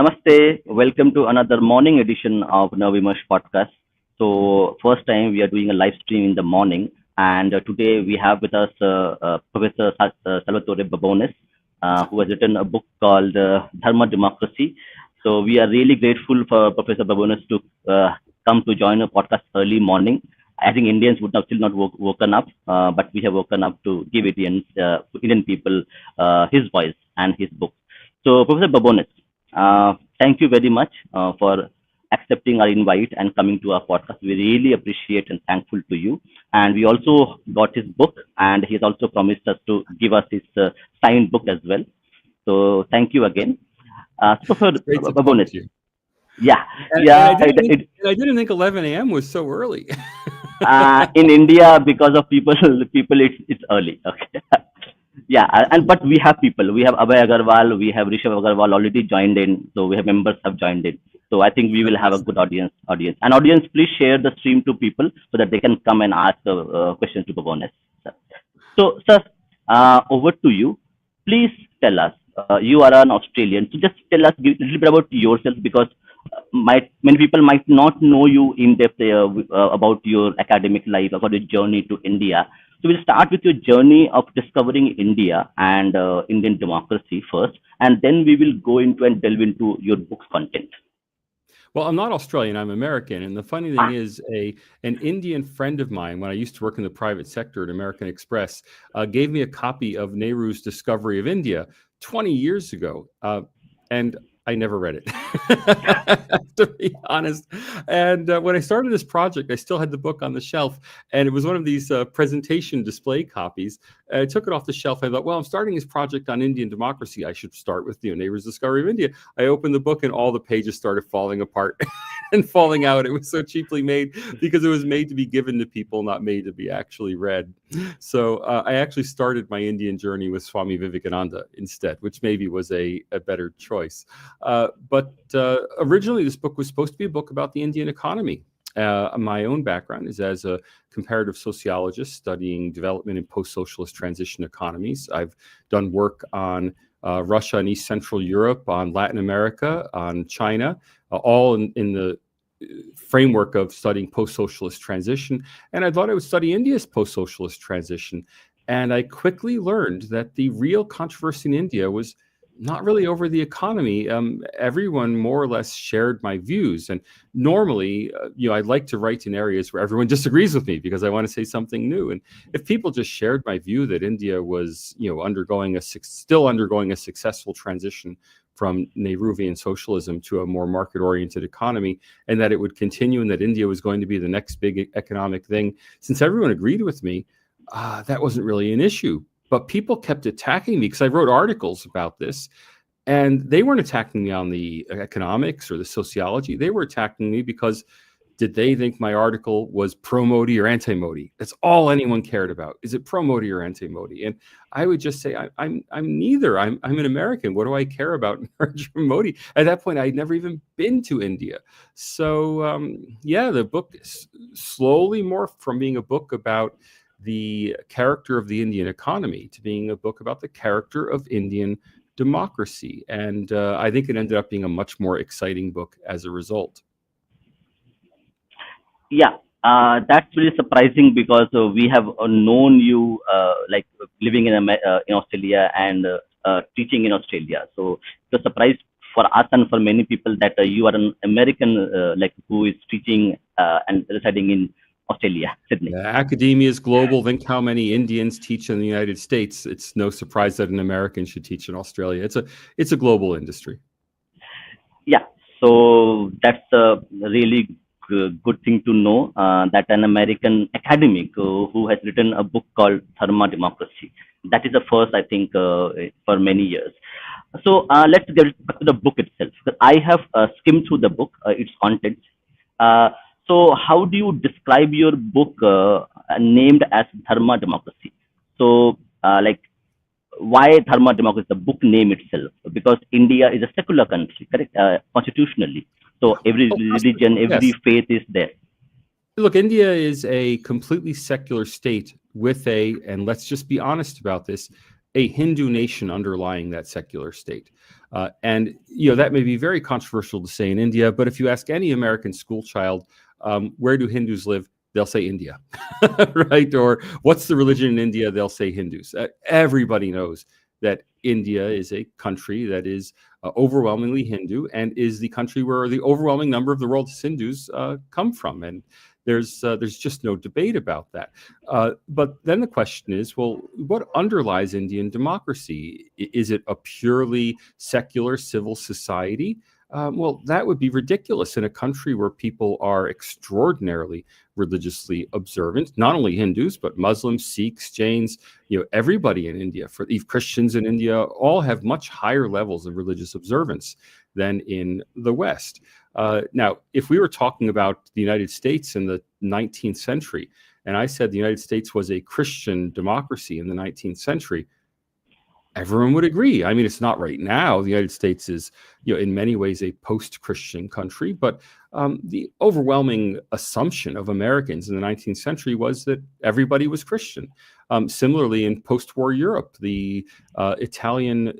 Namaste. Welcome to another morning edition of NavaVimarsh podcast. So, first time we are doing a live stream in the morning, and today we have with us Professor Salvatore Babones, who has written a book called Dharma Democracy. So, we are really grateful for Professor Babones to come to join a podcast early morning. I think Indians would have still not woken up, but we have woken up to give Indian people his voice and his book. So, Professor Babones, thank you very much for accepting our invite and coming to our podcast. We really appreciate and thankful to you. And we also got his book, and he's also promised us to give us his signed book as well. So, thank you again. Professor Great to talk Babones, to you. yeah, And yeah, I didn't think 11 a.m. was so early. in India, because of people, it's early. Okay. Yeah, but we have people. We have Abhay Agarwal, we have Rishabh Agarwal already joined in. So we have members have joined in. So I think we will have a good audience. And audience, please share the stream to people so that they can come and ask questions to Babones. So, sir, over to you. Please tell us. You are an Australian, so just tell us a little bit about yourself, because many people might not know you in depth about your academic life, about your journey to India. So we'll start with your journey of discovering India and Indian democracy first, and then we will go into and delve into your book's content. Well, I'm not Australian, I'm American. And the funny thing is, an Indian friend of mine, when I used to work in the private sector at American Express, gave me a copy of Nehru's Discovery of India 20 years ago. And I never read it, to be honest. And when I started this project, I still had the book on the shelf, and it was one of these presentation display copies. I took it off the shelf. I thought, well, I'm starting this project on Indian democracy. I should start with Nehru's Discovery of India. I opened the book, and all the pages started falling apart and falling out. It was so cheaply made because it was made to be given to people, not made to be actually read. So I actually started my Indian journey with Swami Vivekananda instead, which maybe was a better choice. But originally, this book was supposed to be a book about the Indian economy. My own background is as a comparative sociologist studying development in post-socialist transition economies. I've done work on Russia and East Central Europe, on Latin America, on China, all in the framework of studying post-socialist transition. And I thought I would study India's post-socialist transition. And I quickly learned that the real controversy in India was not really over the economy. Everyone more or less shared my views. And normally, I'd like to write in areas where everyone disagrees with me because I want to say something new. And if people just shared my view that India was, still undergoing a successful transition from Nehruvian socialism to a more market-oriented economy, and that it would continue, and that India was going to be the next big economic thing, since everyone agreed with me, that wasn't really an issue. But people kept attacking me because I wrote articles about this, and they weren't attacking me on the economics or the sociology. They were attacking me because did they think my article was pro-Modi or anti-Modi? That's all anyone cared about. Is it pro-Modi or anti-Modi? And I would just say, I'm neither. I'm an American. What do I care about Narendra Modi? At that point, I'd never even been to India. So the book slowly morphed from being a book about the character of the Indian economy to being a book about the character of Indian democracy. And I think it ended up being a much more exciting book as a result. Yeah, that's really surprising, because we have known you like living in Australia and teaching in Australia. So it's a surprise for us and for many people that you are an American who is teaching and residing in Australia, Sydney. Academia is global. Think how many Indians teach in the United States. It's no surprise that an American should teach in Australia. It's a global industry. Yeah, so that's a really good thing to know, that an American academic who has written a book called Dharma Democracy. That is the first, I think, for many years. So let's get back to the book itself. I have skimmed through the book, its contents. So how do you describe your book named as Dharma Democracy? So why Dharma Democracy, the book name itself? Because India is a secular country, correct? Constitutionally. So every religion, every faith is there. Look, India is a completely secular state with and let's just be honest about this, a Hindu nation underlying that secular state. And that may be very controversial to say in India, but if you ask any American school child, where do Hindus live? They'll say India, right? Or what's the religion in India? They'll say Hindus. Everybody knows that India is a country that is overwhelmingly Hindu and is the country where the overwhelming number of the world's Hindus come from. And there's just no debate about that. But then the question is, well, what underlies Indian democracy? Is it a purely secular civil society? Well, that would be ridiculous in a country where people are extraordinarily religiously observant, not only Hindus, but Muslims, Sikhs, Jains, everybody in India, even Christians in India, all have much higher levels of religious observance than in the West. Now, if we were talking about the United States in the 19th century, and I said the United States was a Christian democracy in the 19th century, everyone would agree. I mean, it's not right now. The United States is, in many ways a post-Christian country, but the overwhelming assumption of Americans in the 19th century was that everybody was Christian. Similarly, in post-war Europe, the Italian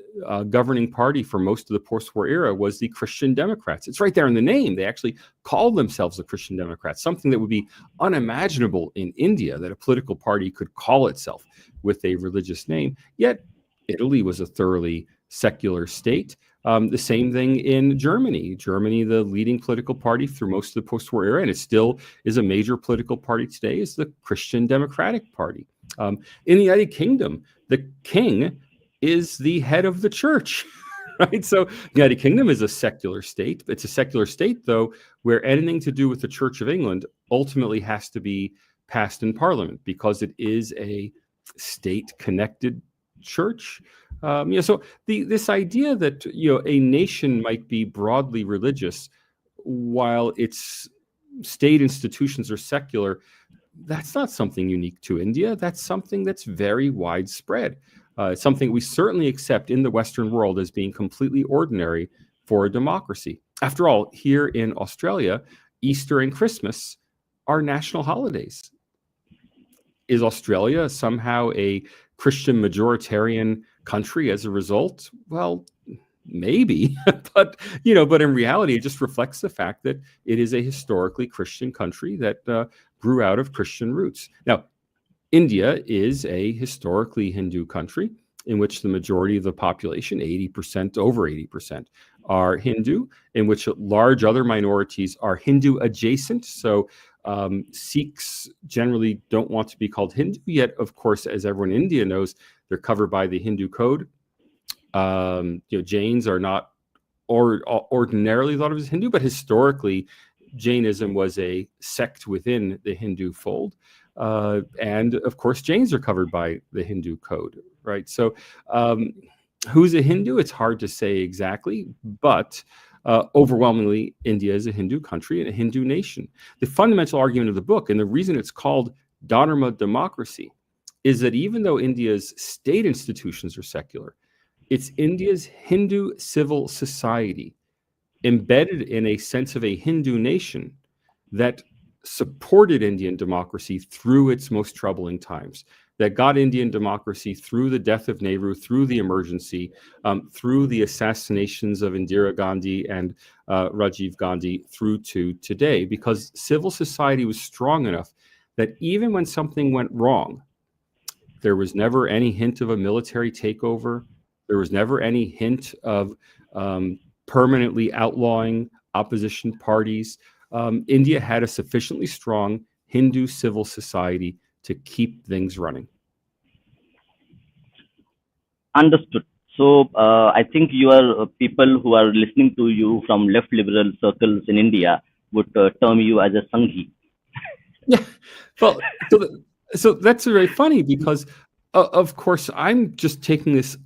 governing party for most of the post-war era was the Christian Democrats. It's right there in the name. They actually called themselves the Christian Democrats, something that would be unimaginable in India, that a political party could call itself with a religious name. Yet Italy was a thoroughly secular state. The same thing in Germany. Germany, the leading political party through most of the post-war era, and it still is a major political party today, is the Christian Democratic Party. In the United Kingdom, the king is the head of the church, right? So the United Kingdom is a secular state. It's a secular state, though, where anything to do with the Church of England ultimately has to be passed in Parliament because it is a state-connected church. So this idea that a nation might be broadly religious while its state institutions are secular, that's not something unique to India. That's something that's very widespread. It's something we certainly accept in the Western world as being completely ordinary for a democracy. After all, here in Australia, Easter and Christmas are national holidays. Is Australia somehow a Christian majoritarian country as a result? Well, maybe, but in reality, it just reflects the fact that it is a historically Christian country that grew out of Christian roots. Now, India is a historically Hindu country in which the majority of the population, 80%, over 80%, are Hindu, in which large other minorities are Hindu adjacent. So Sikhs generally don't want to be called Hindu, yet, of course, as everyone in India knows, they're covered by the Hindu code. Jains are not ordinarily thought of as Hindu, but historically, Jainism was a sect within the Hindu fold. And of course, Jains are covered by the Hindu code, right? So who's a Hindu? It's hard to say exactly, but overwhelmingly, India is a Hindu country and a Hindu nation. The fundamental argument of the book, and the reason it's called Dharma Democracy, is that even though India's state institutions are secular, it's India's Hindu civil society embedded in a sense of a Hindu nation that supported Indian democracy through its most troubling times, that got Indian democracy through the death of Nehru, through the emergency, through the assassinations of Indira Gandhi and Rajiv Gandhi, through to today, because civil society was strong enough that even when something went wrong, there was never any hint of a military takeover. There was never any hint of permanently outlawing opposition parties. India had a sufficiently strong Hindu civil society to keep things running. Understood. So I think people who are listening to you from left liberal circles in India would term you as a Sanghi. Yeah, well, so that's very funny because, of course, I'm just taking this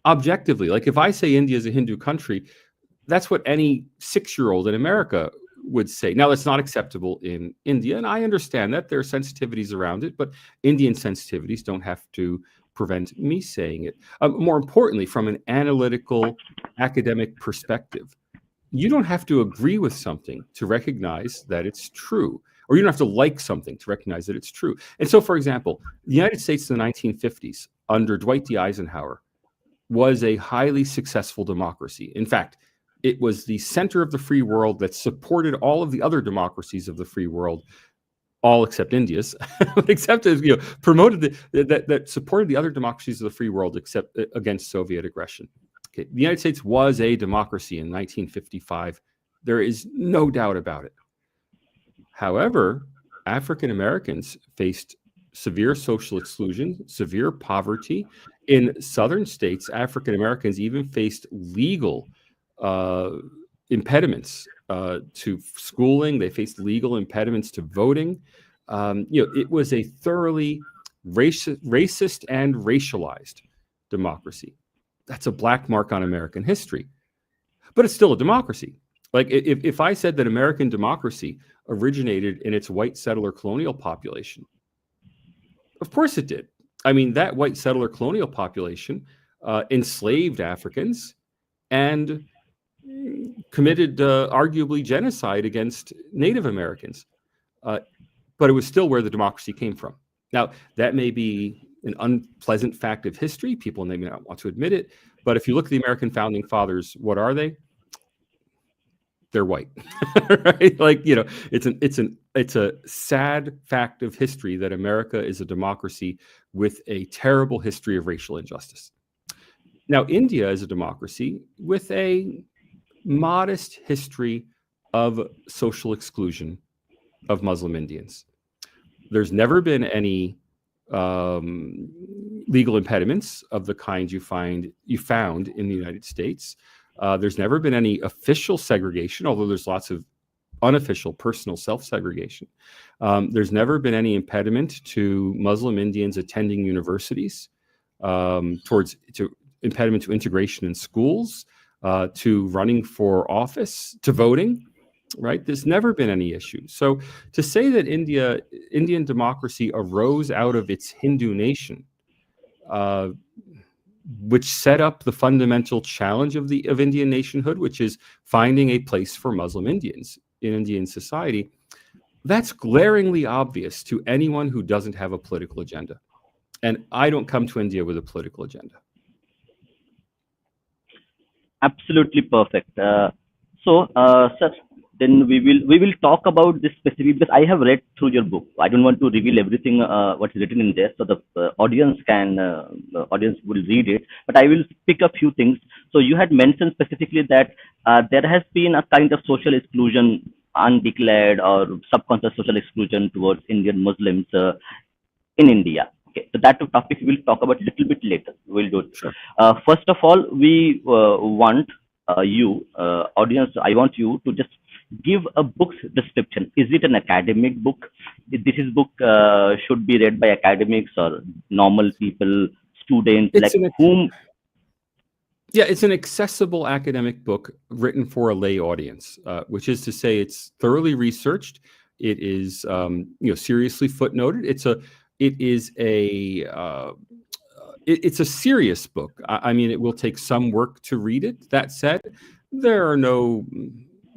objectively. Like if I say India is a Hindu country, that's what any 6-year-old in America would say. Now, that's not acceptable in India, and I understand that there are sensitivities around it, but Indian sensitivities don't have to prevent me saying it. More importantly, from an analytical, academic perspective, you don't have to agree with something to recognize that it's true, or you don't have to like something to recognize that it's true. And so, for example, the United States in the 1950s under Dwight D. Eisenhower was a highly successful democracy. In fact, it was the center of the free world that supported all of the other democracies of the free world, all except India's, except as promoted that supported the other democracies of the free world except against Soviet aggression. Okay. The United States was a democracy in 1955. There is no doubt about it. However, African Americans faced severe social exclusion, severe poverty. In southern states, African Americans even faced legal impediments to schooling. They faced legal impediments to voting. It was a thoroughly racist and racialized democracy. That's a black mark on American history, but it's still a democracy. Like if I said that American democracy originated in its white settler colonial population, of course it did. I mean, that white settler colonial population enslaved Africans and committed arguably genocide against Native Americans. But it was still where the democracy came from. Now, that may be an unpleasant fact of history. People may not want to admit it. But if you look at the American founding fathers, what are they? They're white, right? Like, it's a sad fact of history that America is a democracy with a terrible history of racial injustice. Now, India is a democracy with a modest history of social exclusion of Muslim Indians. There's never been any legal impediments of the kind you found in the United States. There's never been any official segregation, although there's lots of unofficial personal self-segregation. There's never been any impediment to Muslim Indians attending universities, impediment to integration in schools, to running for office, to voting, right? There's never been any issue. So to say that Indian democracy arose out of its Hindu nation, which set up the fundamental challenge of Indian nationhood, which is finding a place for Muslim Indians in Indian society, that's glaringly obvious to anyone who doesn't have a political agenda. And I don't come to India with a political agenda. Absolutely perfect. Sir, then we will talk about this specific, because I have read through your book. I don't want to reveal everything what is written in there, so the audience will read it. But I will pick a few things. So you had mentioned specifically that there has been a kind of social exclusion, undeclared or subconscious social exclusion towards Indian Muslims in India. Okay, so that topic we will talk about a little bit later. We'll do it. Sure. First of all, we want audience, I want you to just give a book's description. Is it an academic book? This book should be read by academics or normal people, students, whom? Yeah, it's an accessible academic book written for a lay audience, which is to say it's thoroughly researched. It is seriously footnoted. It's a serious book. I mean, it will take some work to read it. That said, there are no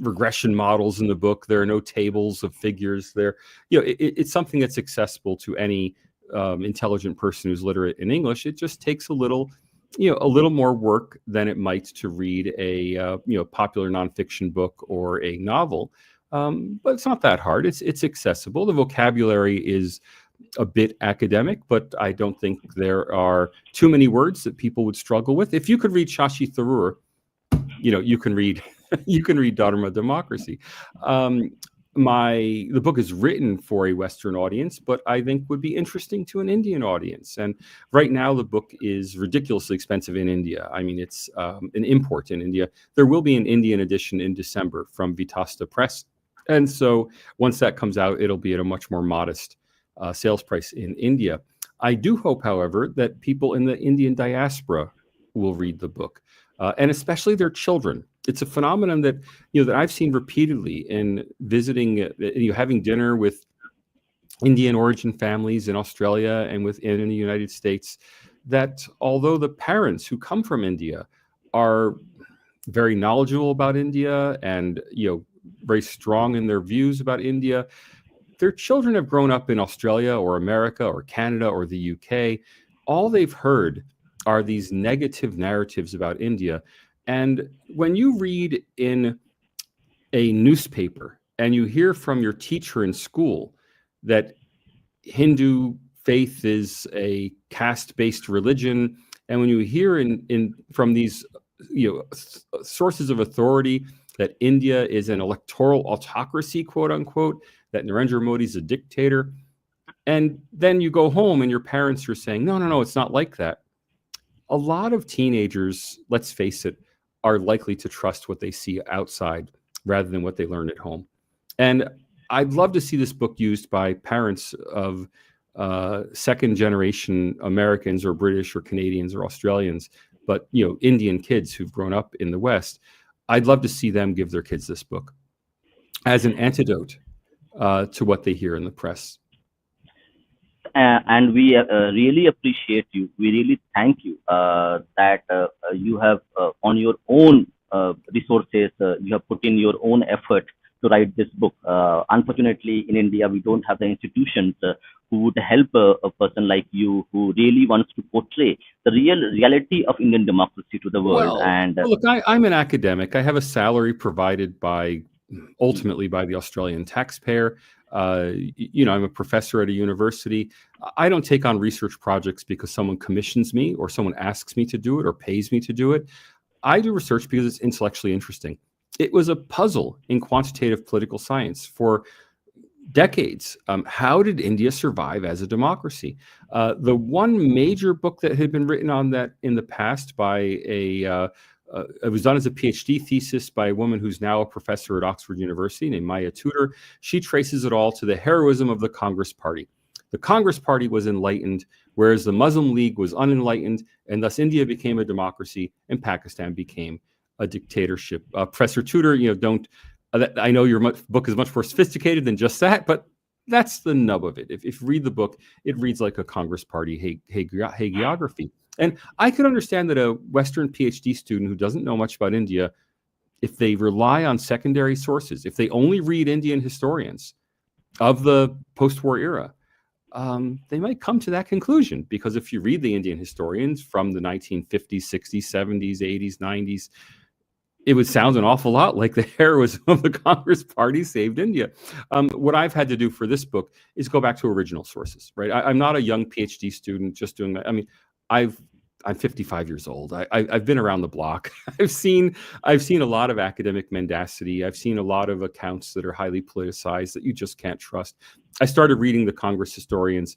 regression models in the book. There are no tables of figures there. It's something that's accessible to any intelligent person who's literate in English. It just takes a little more work than it might to read a popular nonfiction book or a novel. But it's not that hard. It's accessible. The vocabulary is a bit academic, but I don't think there are too many words that people would struggle with. If you could read Shashi Tharoor, you can read Dharma Democracy. The book is written for a Western audience, but I think would be interesting to an Indian audience. And right now, the book is ridiculously expensive in India. I mean, it's an import in India. There will be an Indian edition in December from Vitasta Press. And so once that comes out, it'll be at a much more modest sales price in India. I do hope, however, that people in the Indian diaspora will read the book, and especially their children. It's a phenomenon that that I've seen repeatedly in visiting, having dinner with Indian origin families in Australia and in the United States. That although the parents who come from India are very knowledgeable about India and very strong in their views about India, their children have grown up in Australia or America or Canada or the UK, all they've heard are these negative narratives about India. And when you read in a newspaper and you hear from your teacher in school that Hindu faith is a caste-based religion, and when you hear in from these sources of authority that India is an electoral autocracy, quote unquote, that Narendra Modi is a dictator, and then you go home and your parents are saying, no, no, no, it's not like that. A lot of teenagers, let's face it, are likely to trust what they see outside rather than what they learn at home. And I'd love to see this book used by parents of second generation Americans or British or Canadians or Australians, but Indian kids who've grown up in the West. I'd love to see them give their kids this book as an antidote to what they hear in the press. And we really appreciate you. We really thank you that you have on your own resources, you have put in your own effort to write this book. Unfortunately, in India, we don't have the institutions who would help a person like you who really wants to portray the reality of Indian democracy to the world. Look, I'm an academic. I have a salary provided ultimately by the Australian taxpayer. I'm a professor at a university. I don't take on research projects because someone commissions me or someone asks me to do it or pays me to do it. I do research because it's intellectually interesting. It was a puzzle in quantitative political science for decades. How did India survive as a democracy? The one major book that had been written on that in the past by it was done as a PhD thesis by a woman who's now a professor at Oxford University named Maya Tudor. She traces it all to the heroism of the Congress Party. The Congress Party was enlightened, whereas the Muslim League was unenlightened, and thus India became a democracy and Pakistan became a dictatorship. Professor Tudor, I know your book is much more sophisticated than just that, but that's the nub of it. If you read the book, it reads like a Congress Party hagiography. And I could understand that a Western PhD student who doesn't know much about India, if they rely on secondary sources, if they only read Indian historians of the post-war era, they might come to that conclusion. Because if you read the Indian historians from the 1950s, 60s, 70s, 80s, 90s, it would sound an awful lot like the heroism of the Congress Party saved India. What I've had to do for this book is go back to original sources, right? I'm not a young PhD student just doing that. I mean, I'm 55 years old. I've been around the block. I've seen a lot of academic mendacity. I've seen a lot of accounts that are highly politicized that you just can't trust. I started reading the Congress historians,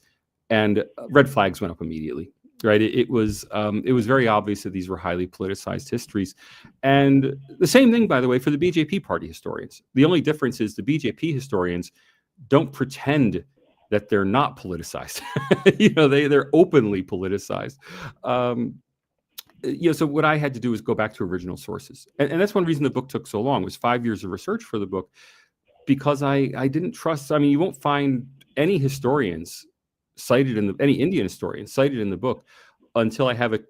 and red flags went up immediately. Right? It was very obvious that these were highly politicized histories, and the same thing, by the way, for the BJP party historians. The only difference is the BJP historians don't pretend that they're not politicized. They're openly politicized. So what I had to do is go back to original sources, and that's one reason the book took so long. It was 5 years of research for the book, because I didn't trust. I mean, you won't find any historians cited any Indian historian cited in the book until I have a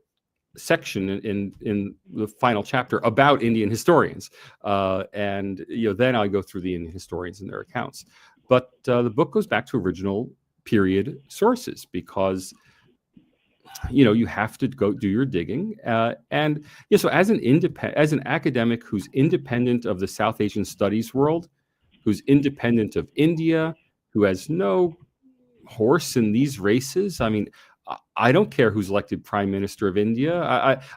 section in the final chapter about Indian historians, and then I go through the Indian historians and their accounts. But the book goes back to original period sources because you have to go do your digging, and so as an academic who's independent of the South Asian studies world, who's independent of India, who has no horse in these races. I mean, I don't care who's elected prime minister of India.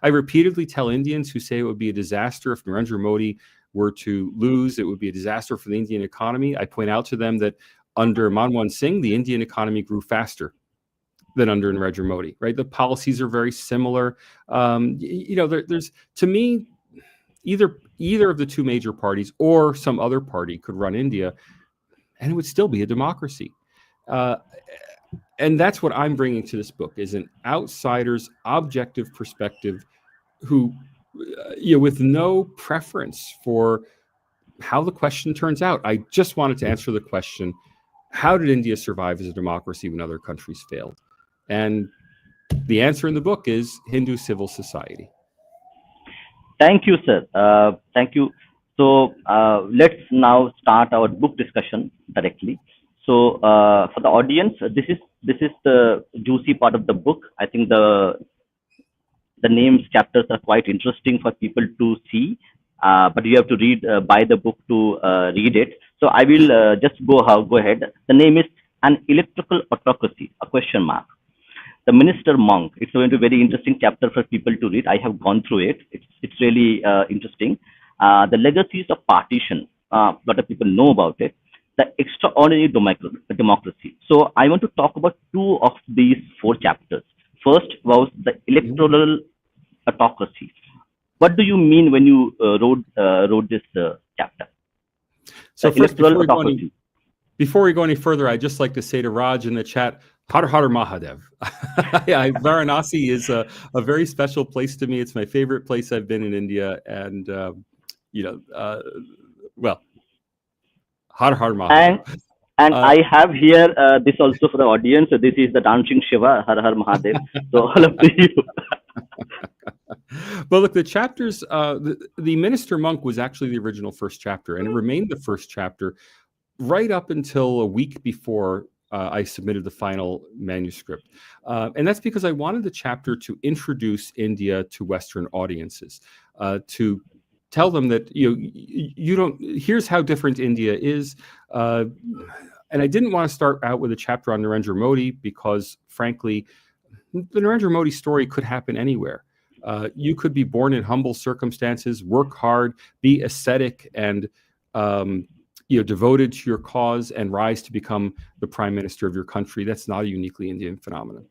I repeatedly tell Indians who say it would be a disaster if Narendra Modi were to lose, it would be a disaster for the Indian economy. I point out to them that under Manmohan Singh, the Indian economy grew faster than under Narendra Modi, right? The policies are very similar. There's, to me, either of the two major parties or some other party could run India, and it would still be a democracy. And that's what I'm bringing to this book, is an outsider's objective perspective who, with no preference for how the question turns out. I just wanted to answer the question, how did India survive as a democracy when other countries failed? And the answer in the book is Hindu civil society. Thank you, sir. Thank you. So let's now start our book discussion directly. So for the audience, this is the juicy part of the book. I think the names chapters are quite interesting for people to see, but you have to read buy the book to read it. So I will just go ahead. The name is An Electrical Autocracy, a question mark. The Minister Monk. It's going to be a very interesting chapter for people to read. I have gone through it. It's really interesting. The legacies of partition. A lot of people know about it. The extraordinary democracy. So I want to talk about two of these four chapters. First was the electoral autocracy. What do you mean when you wrote this chapter? So The first, electoral autocracy. before we go any further, I'd just like to say to Raj in the chat, Har Har Mahadev. Yeah, Varanasi is a very special place to me. It's my favorite place I've been in India. And, well, Har Har Mahadev. And I have here this also for the audience. So this is the dancing Shiva, Har Har Mahadev. So all of you. Well, look, the chapters, the Minister Monk was actually the original first chapter, and it remained the first chapter right up until a week before I submitted the final manuscript. And that's because I wanted the chapter to introduce India to Western audiences, to tell them that, here's how different India is. And I didn't want to start out with a chapter on Narendra Modi because, frankly, the Narendra Modi story could happen anywhere. You could be born in humble circumstances, work hard, be ascetic, and devoted to your cause and rise to become the prime minister of your country. That's not a uniquely Indian phenomenon.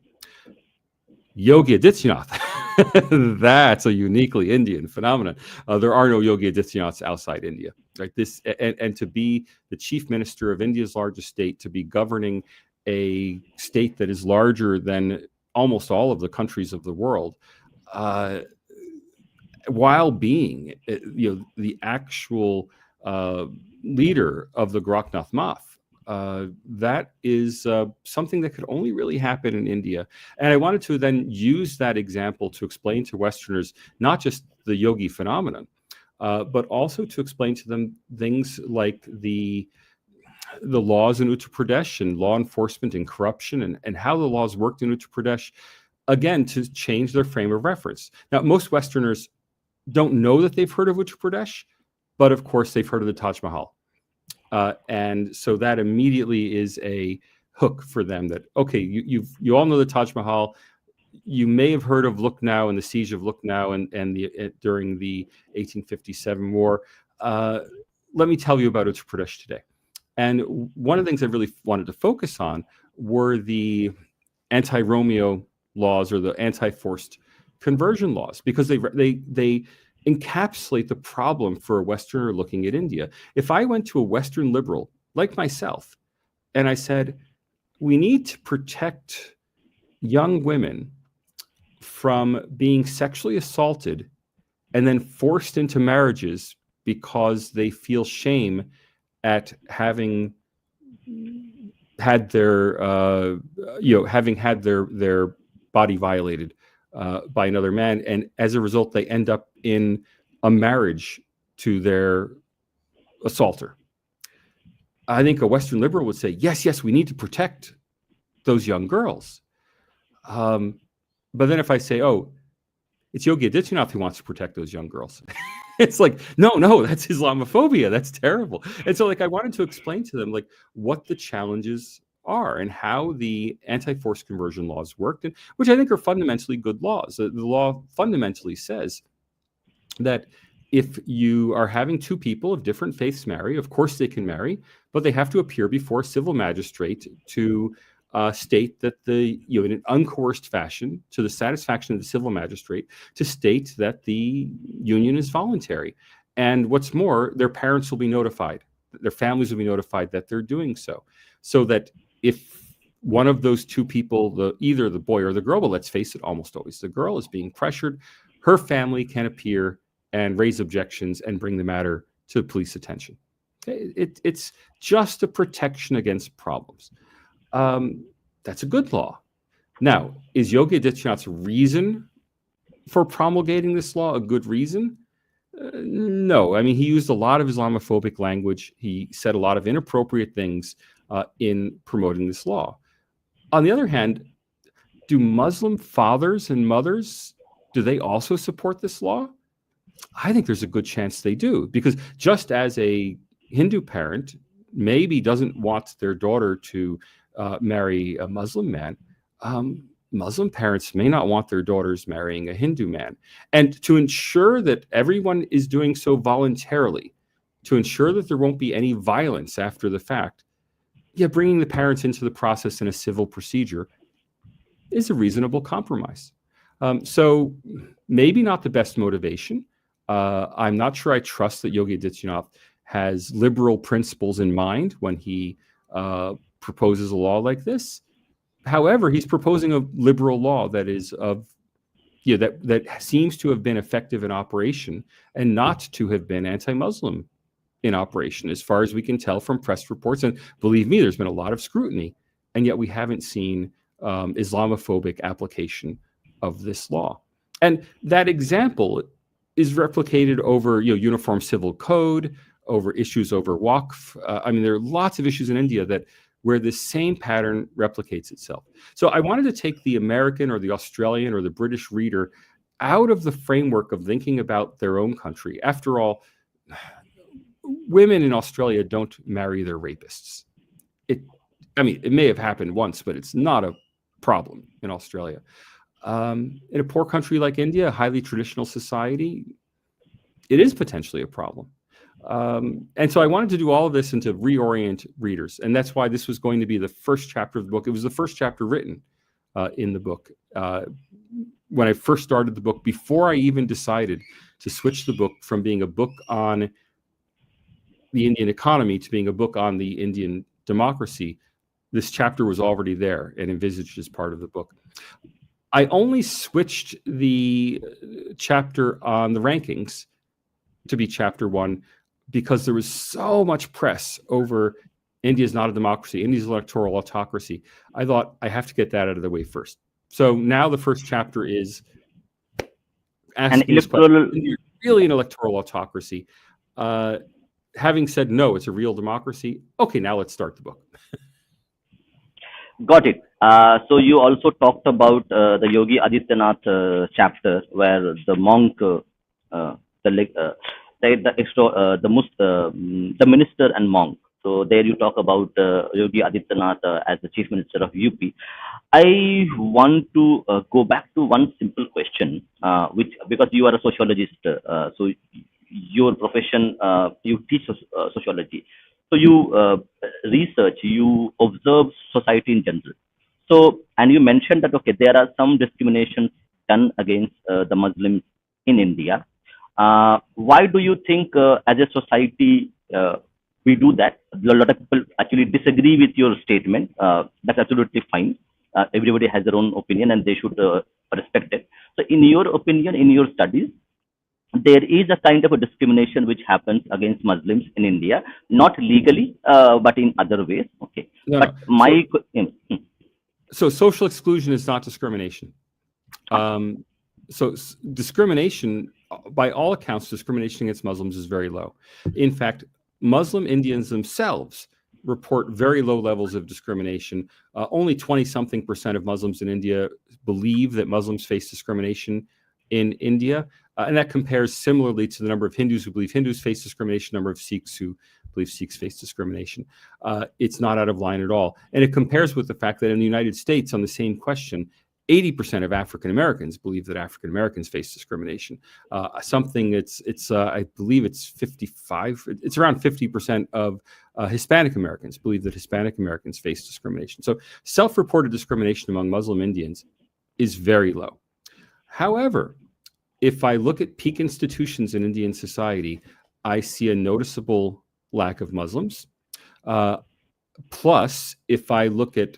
Yogi Adityanath, that's a uniquely Indian phenomenon. There are no Yogi Adityanaths outside India, right? And to be the chief minister of India's largest state, to be governing a state that is larger than almost all of the countries of the world, while being the actual leader of the Gorakhnath Math. That is something that could only really happen in India. And I wanted to then use that example to explain to Westerners not just the yogi phenomenon, but also to explain to them things like the laws in Uttar Pradesh and law enforcement and corruption and how the laws worked in Uttar Pradesh, again, to change their frame of reference. Now, most Westerners don't know that they've heard of Uttar Pradesh, but of course they've heard of the Taj Mahal. And so that immediately is a hook for them that, okay, you all know the Taj Mahal. You may have heard of Lucknow and the siege of Lucknow and during the 1857 war. Let me tell you about Uttar Pradesh today. And one of the things I really wanted to focus on were the anti-Romeo laws or the anti-forced conversion laws, because they encapsulate the problem for a Westerner looking at India. If I went to a Western liberal like myself and I said, we need to protect young women from being sexually assaulted and then forced into marriages because they feel shame at having had their their body violated by another man, and as a result they end up in a marriage to their assaulter. I think a Western liberal would say, yes, we need to protect those young girls. But then if I say, it's Yogi Adityanath who wants to protect those young girls, it's like, no, that's Islamophobia. That's terrible. And so I wanted to explain to them what the challenges are and how the anti-forced conversion laws worked, and which I think are fundamentally good laws. The law fundamentally says that if you are having two people of different faiths marry, of course they can marry, but they have to appear before a civil magistrate to state that in an uncoerced fashion, to the satisfaction of the civil magistrate, to state that the union is voluntary. And what's more, their parents will be notified, their families will be notified that they're doing so that if one of those two people, either the boy or the girl, but let's face it, almost always the girl, is being pressured, her family can appear and raise objections and bring the matter to police attention. It's just a protection against problems. That's a good law. Now, is Yogi Adityanath's reason for promulgating this law a good reason? No. I mean, he used a lot of Islamophobic language. He said a lot of inappropriate things in promoting this law. On the other hand, do Muslim fathers and mothers, do they also support this law? I think there's a good chance they do, because just as a Hindu parent maybe doesn't want their daughter to marry a Muslim man, Muslim parents may not want their daughters marrying a Hindu man. And to ensure that everyone is doing so voluntarily, to ensure that there won't be any violence after the fact, bringing the parents into the process in a civil procedure is a reasonable compromise. So maybe not the best motivation. I'm not sure I trust that Yogi Adityanath has liberal principles in mind when he proposes a law like this. However, he's proposing a liberal law that is that seems to have been effective in operation and not to have been anti-Muslim in operation, as far as we can tell from press reports. And believe me, there's been a lot of scrutiny, and yet we haven't seen Islamophobic application of this law. And that example is replicated over uniform civil code, over issues over Waqf. There are lots of issues in India where this same pattern replicates itself. So I wanted to take the American or the Australian or the British reader out of the framework of thinking about their own country. After all, women in Australia don't marry their rapists. It may have happened once, but it's not a problem in Australia. In a poor country like India, a highly traditional society, it is potentially a problem. And so I wanted to do all of this and to reorient readers. And that's why this was going to be the first chapter of the book. It was the first chapter written in the book. When I first started the book, before I even decided to switch the book from being a book on the Indian economy to being a book on the Indian democracy, this chapter was already there and envisaged as part of the book. I only switched the chapter on the rankings to be chapter 1 because there was so much press over India's not a democracy, India's electoral autocracy. I thought I have to get that out of the way first. So now the first chapter is asking this question, India really an electoral autocracy? Having said no, it's a real democracy. Okay, now let's start the book. Got it. So you also talked about the Yogi Adityanath chapter where the monk, the minister and monk. So there you talk about Yogi Adityanath as the chief minister of UP. I want to go back to one simple question, which because you are a sociologist, so your profession, you teach sociology. So you research, you observe society in general. So, and you mentioned that, okay, there are some discriminations done against the Muslims in India. Why do you think as a society we do that? A lot of people actually disagree with your statement. That's absolutely fine. Everybody has their own opinion and they should respect it. So in your opinion, in your studies, there is a kind of a discrimination which happens against Muslims in India, not legally, but in other ways. Okay. No, but no. So social exclusion is not discrimination. So discrimination, by all accounts, discrimination against Muslims is very low. In fact, Muslim Indians themselves report very low levels of discrimination. Only 20-something% of Muslims in India believe that Muslims face discrimination in India. And that compares similarly to the number of Hindus who believe Hindus face discrimination, number of Sikhs who believe Sikhs face discrimination. It's not out of line at all. And it compares with the fact that in the United States, on the same question, 80% of African Americans believe that African Americans face discrimination. I believe it's 55. It's around 50% of Hispanic Americans believe that Hispanic Americans face discrimination. So self-reported discrimination among Muslim Indians is very low. However, if I look at peak institutions in Indian society, I see a noticeable lack of Muslims. Plus, if I look at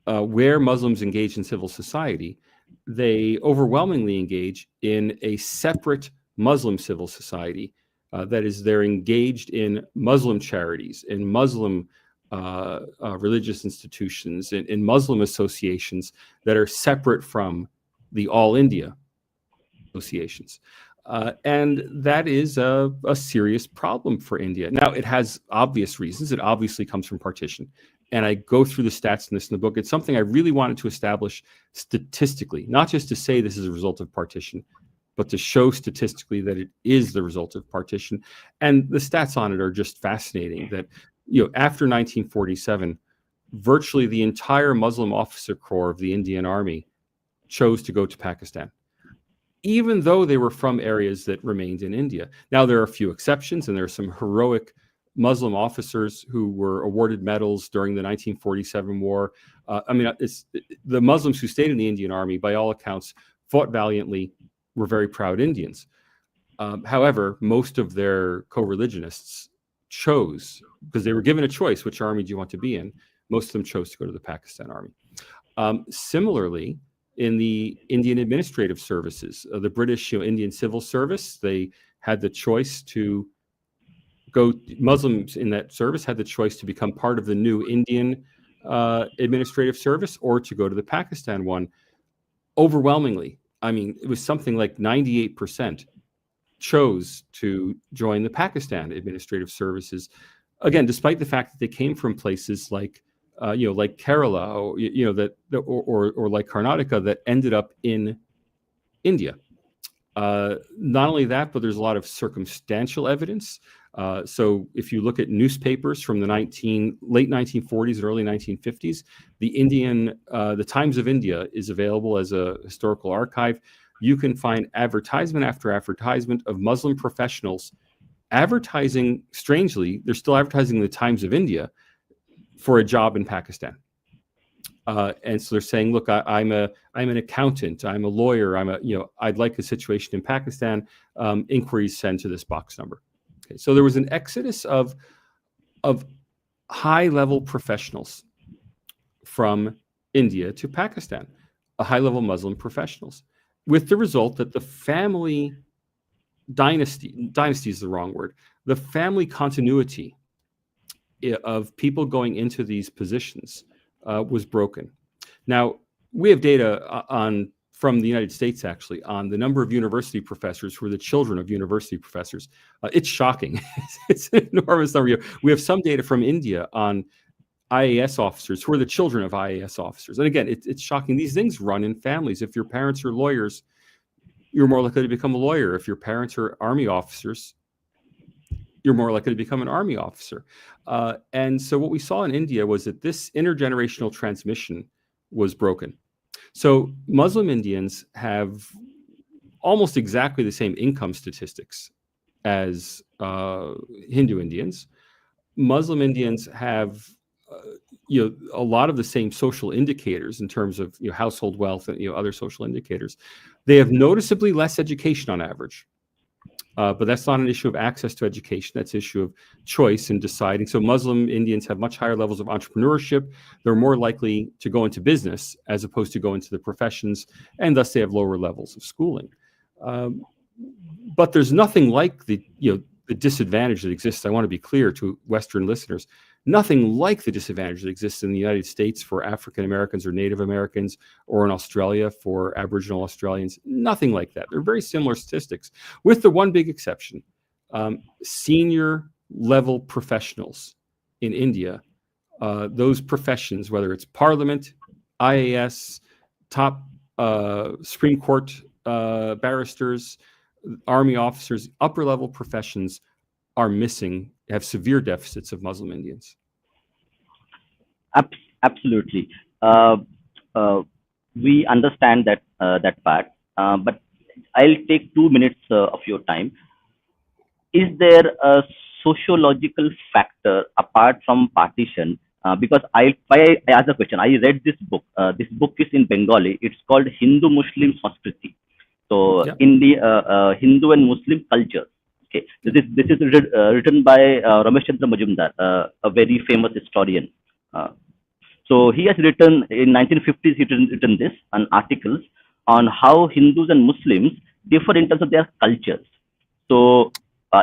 where Muslims engage in civil society, they overwhelmingly engage in a separate Muslim civil society. That is, they're engaged in Muslim charities, in Muslim religious institutions, in Muslim associations that are separate from the All India associations. And that is a serious problem for India. Now, it has obvious reasons. It obviously comes from partition. And I go through the stats in the book. It's something I really wanted to establish statistically, not just to say this is a result of partition, but to show statistically that it is the result of partition. And the stats on it are just fascinating. That, after 1947, virtually the entire Muslim officer corps of the Indian Army chose to go to Pakistan, even though they were from areas that remained in India. Now, there are a few exceptions, and there are some heroic Muslim officers who were awarded medals during the 1947 war. The Muslims who stayed in the Indian Army, by all accounts, fought valiantly, were very proud Indians. However, most of their co-religionists chose, because they were given a choice, which army do you want to be in? Most of them chose to go to the Pakistan Army. Similarly, in the Indian administrative services, the British Indian Civil Service, they had the choice to go. Muslims in that service had the choice to become part of the new Indian administrative service or to go to the Pakistan one. Overwhelmingly, it was something like 98% chose to join the Pakistan administrative services. Again, despite the fact that they came from places like like Kerala, or like Karnataka, that ended up in India. Not only that, but there's a lot of circumstantial evidence. So if you look at newspapers from the late 1940s and early 1950s, the Times of India is available as a historical archive. You can find advertisement after advertisement of Muslim professionals advertising. Strangely, they're still advertising the Times of India for a job in Pakistan. And so they're saying, look, I'm an accountant, I'm a lawyer, I'd like a situation in Pakistan. Inquiries send to this box number. Okay, so there was an exodus of high-level professionals from India to Pakistan, high-level Muslim professionals, with the result that the family dynasty is the wrong word, the family continuity of people going into these positions was broken. Now, we have data from the United States, actually, on the number of university professors who are the children of university professors. It's shocking. It's an enormous number. We have some data from India on IAS officers who are the children of IAS officers. And again, it's shocking. These things run in families. If your parents are lawyers, you're more likely to become a lawyer. If your parents are army officers, you're more likely to become an army officer. And so what we saw in India was that this intergenerational transmission was broken. So Muslim Indians have almost exactly the same income statistics as Hindu Indians. Muslim Indians have a lot of the same social indicators in terms of household wealth and other social indicators. They have noticeably less education on average. But that's not an issue of access to education. That's an issue of choice and deciding. So Muslim Indians have much higher levels of entrepreneurship. They're more likely to go into business as opposed to go into the professions, and thus they have lower levels of schooling. But there's nothing like the disadvantage that exists. I want to be clear to Western listeners. Nothing like the disadvantage that exists in the United States for African Americans or Native Americans, or in Australia for Aboriginal Australians. Nothing like that. They're very similar statistics, with the one big exception. Senior level professionals in India, those professions, whether it's Parliament, IAS, top Supreme Court barristers, army officers, upper level professions, are missing, have severe deficits of Muslim Indians. Absolutely. We understand that fact, but I'll take 2 minutes of your time. Is there a sociological factor apart from partition? Because I asked the question. I read this book. This book is in Bengali. It's called Hindu-Muslim Sanskriti. So in the Hindu and Muslim culture. Okay, this is written by Ramesh Chandra Majumdar, a very famous historian. So he has written in 1950s. He written this on articles on how Hindus and Muslims differ in terms of their cultures. So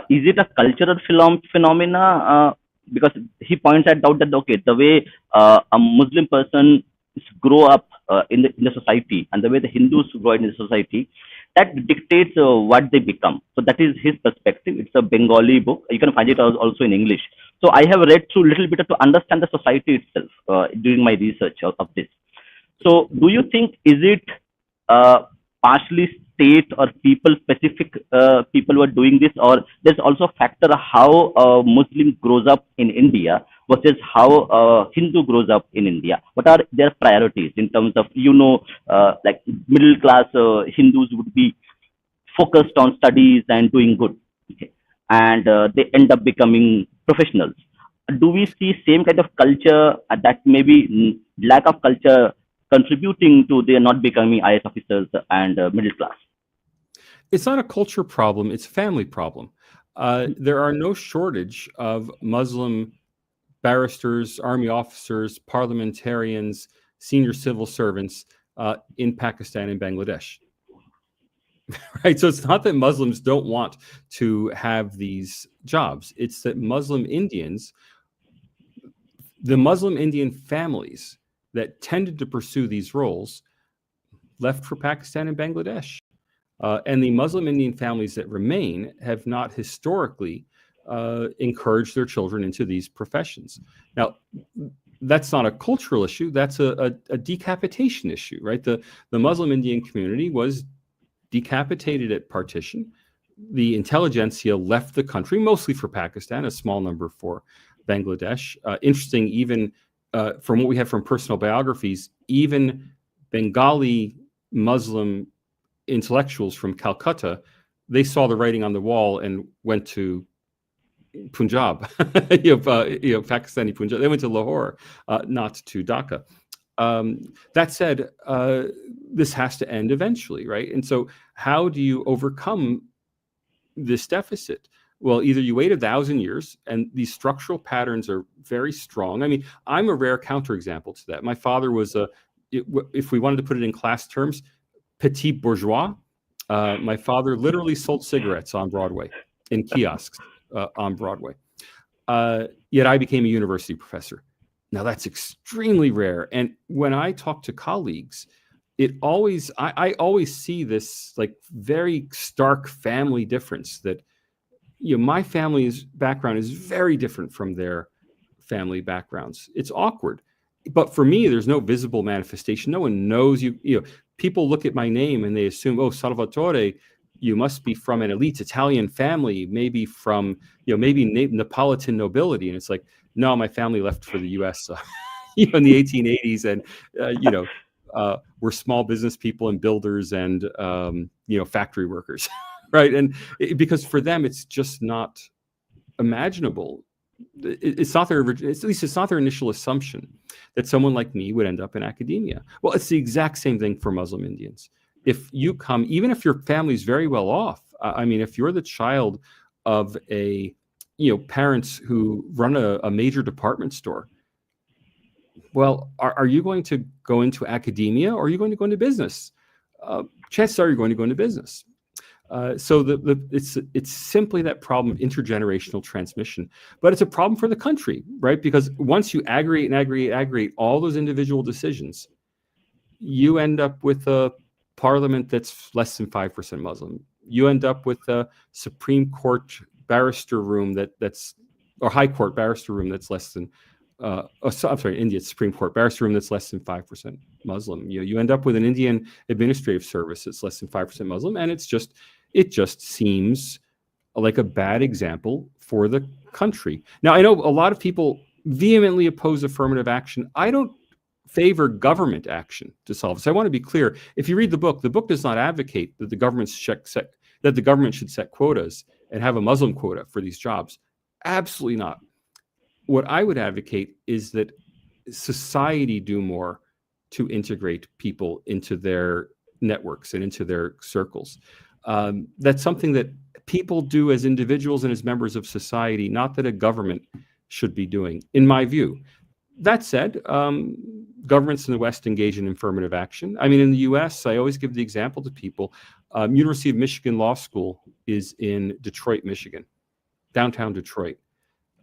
is it a cultural phenomena? Because he points out that the way a Muslim person grow up in the society and the way the Hindus grow in the society, that dictates what they become. So that is his perspective. It's a Bengali book. You can find it also in English. So I have read through a little bit to understand the society itself during my research of this. So do you think, is it uh, partially state or people specific people who are doing this, or there's also a factor of how a Muslim grows up in India versus how a Hindu grows up in India? What are their priorities in terms of, like middle class Hindus would be focused on studies and doing good, okay, and they end up becoming professionals. Do we see same kind of culture, that maybe lack of culture contributing to their not becoming IS officers and middle class? It's not a culture problem, it's a family problem. There are no shortage of Muslim barristers, army officers, parliamentarians, senior civil servants in Pakistan and Bangladesh. Right? So it's not that Muslims don't want to have these jobs. It's that Muslim Indians, the Muslim Indian families that tended to pursue these roles, left for Pakistan and Bangladesh. And the Muslim Indian families that remain have not historically encouraged their children into these professions. Now, that's not a cultural issue. That's a decapitation issue, right? The Muslim Indian community was decapitated at partition. The intelligentsia left the country, mostly for Pakistan, a small number for Bangladesh. Interesting, even from what we have from personal biographies, even Bengali Muslim intellectuals from Calcutta, they saw the writing on the wall and went to Punjab, Pakistani Punjab. They went to Lahore, not to Dhaka. That said, this has to end eventually, right? And so how do you overcome this deficit? Well, either you wait 1,000 years, and these structural patterns are very strong. I mean, I'm a rare counterexample to that. My father was if we wanted to put it in class terms, petit bourgeois. My father literally sold cigarettes on Broadway, in kiosks on Broadway. Yet I became a university professor. Now that's extremely rare. And when I talk to colleagues, I always see this like very stark family difference that, my family's background is very different from their family backgrounds. It's awkward. But for me, there's no visible manifestation. No one knows you. People look at my name and they assume, oh, Salvatore, you must be from an elite Italian family, maybe from, maybe Neapolitan nobility. And it's like, no, my family left for the U.S. In the 1880s, and we're small business people and builders and factory workers, right? And because for them, it's just not imaginable. It's not their it's not their initial assumption that someone like me would end up in academia. Well, it's the exact same thing for Muslim Indians. If you come, even if your family's very well off, I mean, if you're the child of parents who run a major department store, well, are you going to go into academia, or are you going to go into business? Chances are you're going to go into business. So it's simply that problem of intergenerational transmission, but it's a problem for the country, right? Because once you aggregate all those individual decisions, you end up with a parliament that's less than 5% Muslim. You end up with a Supreme Court barrister room or High Court barrister room that's less than, India's Supreme Court barrister room that's less than 5% Muslim. You end up with an Indian administrative service that's less than 5% Muslim, and it just seems like a bad example for the country. Now, I know a lot of people vehemently oppose affirmative action. I don't favor government action to solve this. I want to be clear. If you read the book does not advocate that the government should set quotas and have a Muslim quota for these jobs. Absolutely not. What I would advocate is that society do more to integrate people into their networks and into their circles. That's something that people do as individuals and as members of society, not that a government should be doing, in my view. That said, governments in the West engage in affirmative action. I mean, in the US, I always give the example to people. University of Michigan Law School is in Detroit, Michigan, downtown Detroit.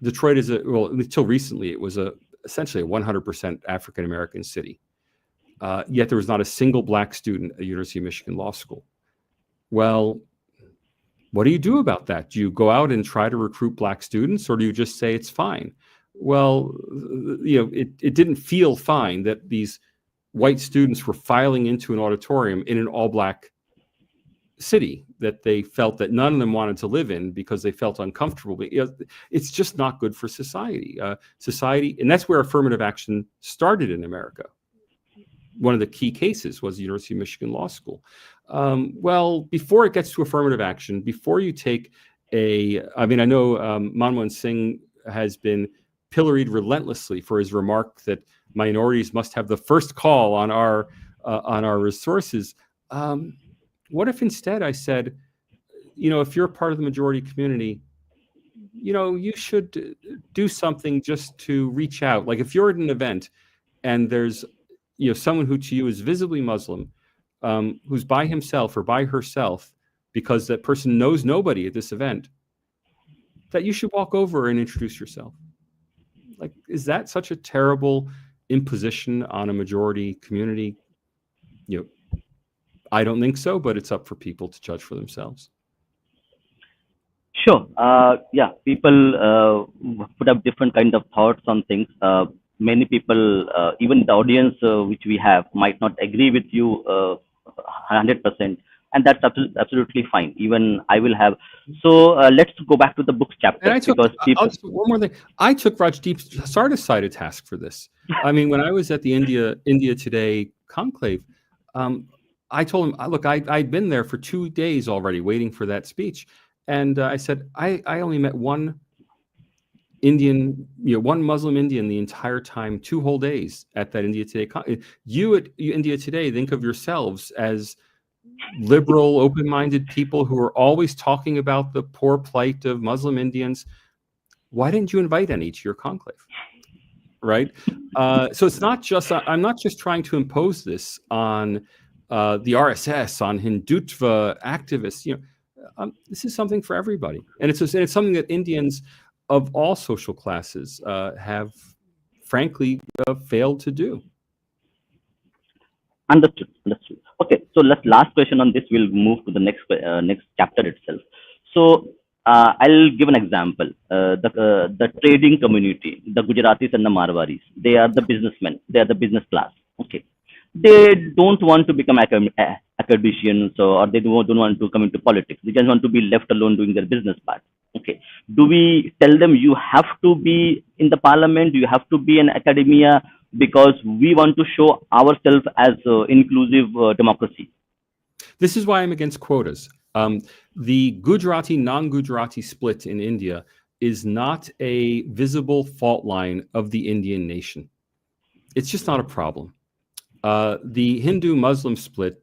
Detroit is until recently, it was essentially a 100% African-American city. Yet there was not a single black student at University of Michigan Law School. Well, what do you do about that? Do you go out and try to recruit black students, or do you just say it's fine? Well, it didn't feel fine that these white students were filing into an auditorium in an all-black city that they felt that none of them wanted to live in because they felt uncomfortable. It's just not good for society. And that's where affirmative action started in America. One of the key cases was the University of Michigan Law School. Well, before it gets to affirmative action, before you take I know Manmohan Singh has been pilloried relentlessly for his remark that minorities must have the first call on our resources. What if instead I said, if you're part of the majority community, you should do something just to reach out. Like if you're at an event and there's, someone who to you is visibly Muslim, who's by himself or by herself, because that person knows nobody at this event, that you should walk over and introduce yourself. Like, is that such a terrible imposition on a majority community? I don't think so, but it's up for people to judge for themselves. Sure. Yeah, people put up different kind of thoughts on things. Many people, even the audience which we have, might not agree with you 100%, and that's absolutely fine. Even I will have. So let's go back to the book's chapter. One more thing. I took Rajdeep Sardesai to task for this. I mean, when I was at the India Today conclave, I told him, look, I'd been there for 2 days already waiting for that speech. And I said, I only met one Indian, one Muslim Indian the entire time, 2 whole days at that India Today. You at India Today think of yourselves as liberal, open-minded people who are always talking about the poor plight of Muslim Indians. Why didn't you invite any to your conclave? Right? So it's not just, I'm not just trying to impose this on the RSS, on Hindutva activists. This is something for everybody, and it's something that Indians of all social classes have, frankly, failed to do. Understood. Okay, so last question on this. We'll move to the next chapter itself. So I'll give an example. The trading community, the Gujaratis and the Marwaris, they are the businessmen. They are the business class. Okay. They don't want to become academicians, or they don't want to come into politics. They just want to be left alone doing their business part. Okay. Do we tell them you have to be in the parliament, you have to be in academia because we want to show ourselves as inclusive democracy? This is why I'm against quotas. The Gujarati, non-Gujarati split in India is not a visible fault line of the Indian nation. It's just not a problem. The Hindu-Muslim split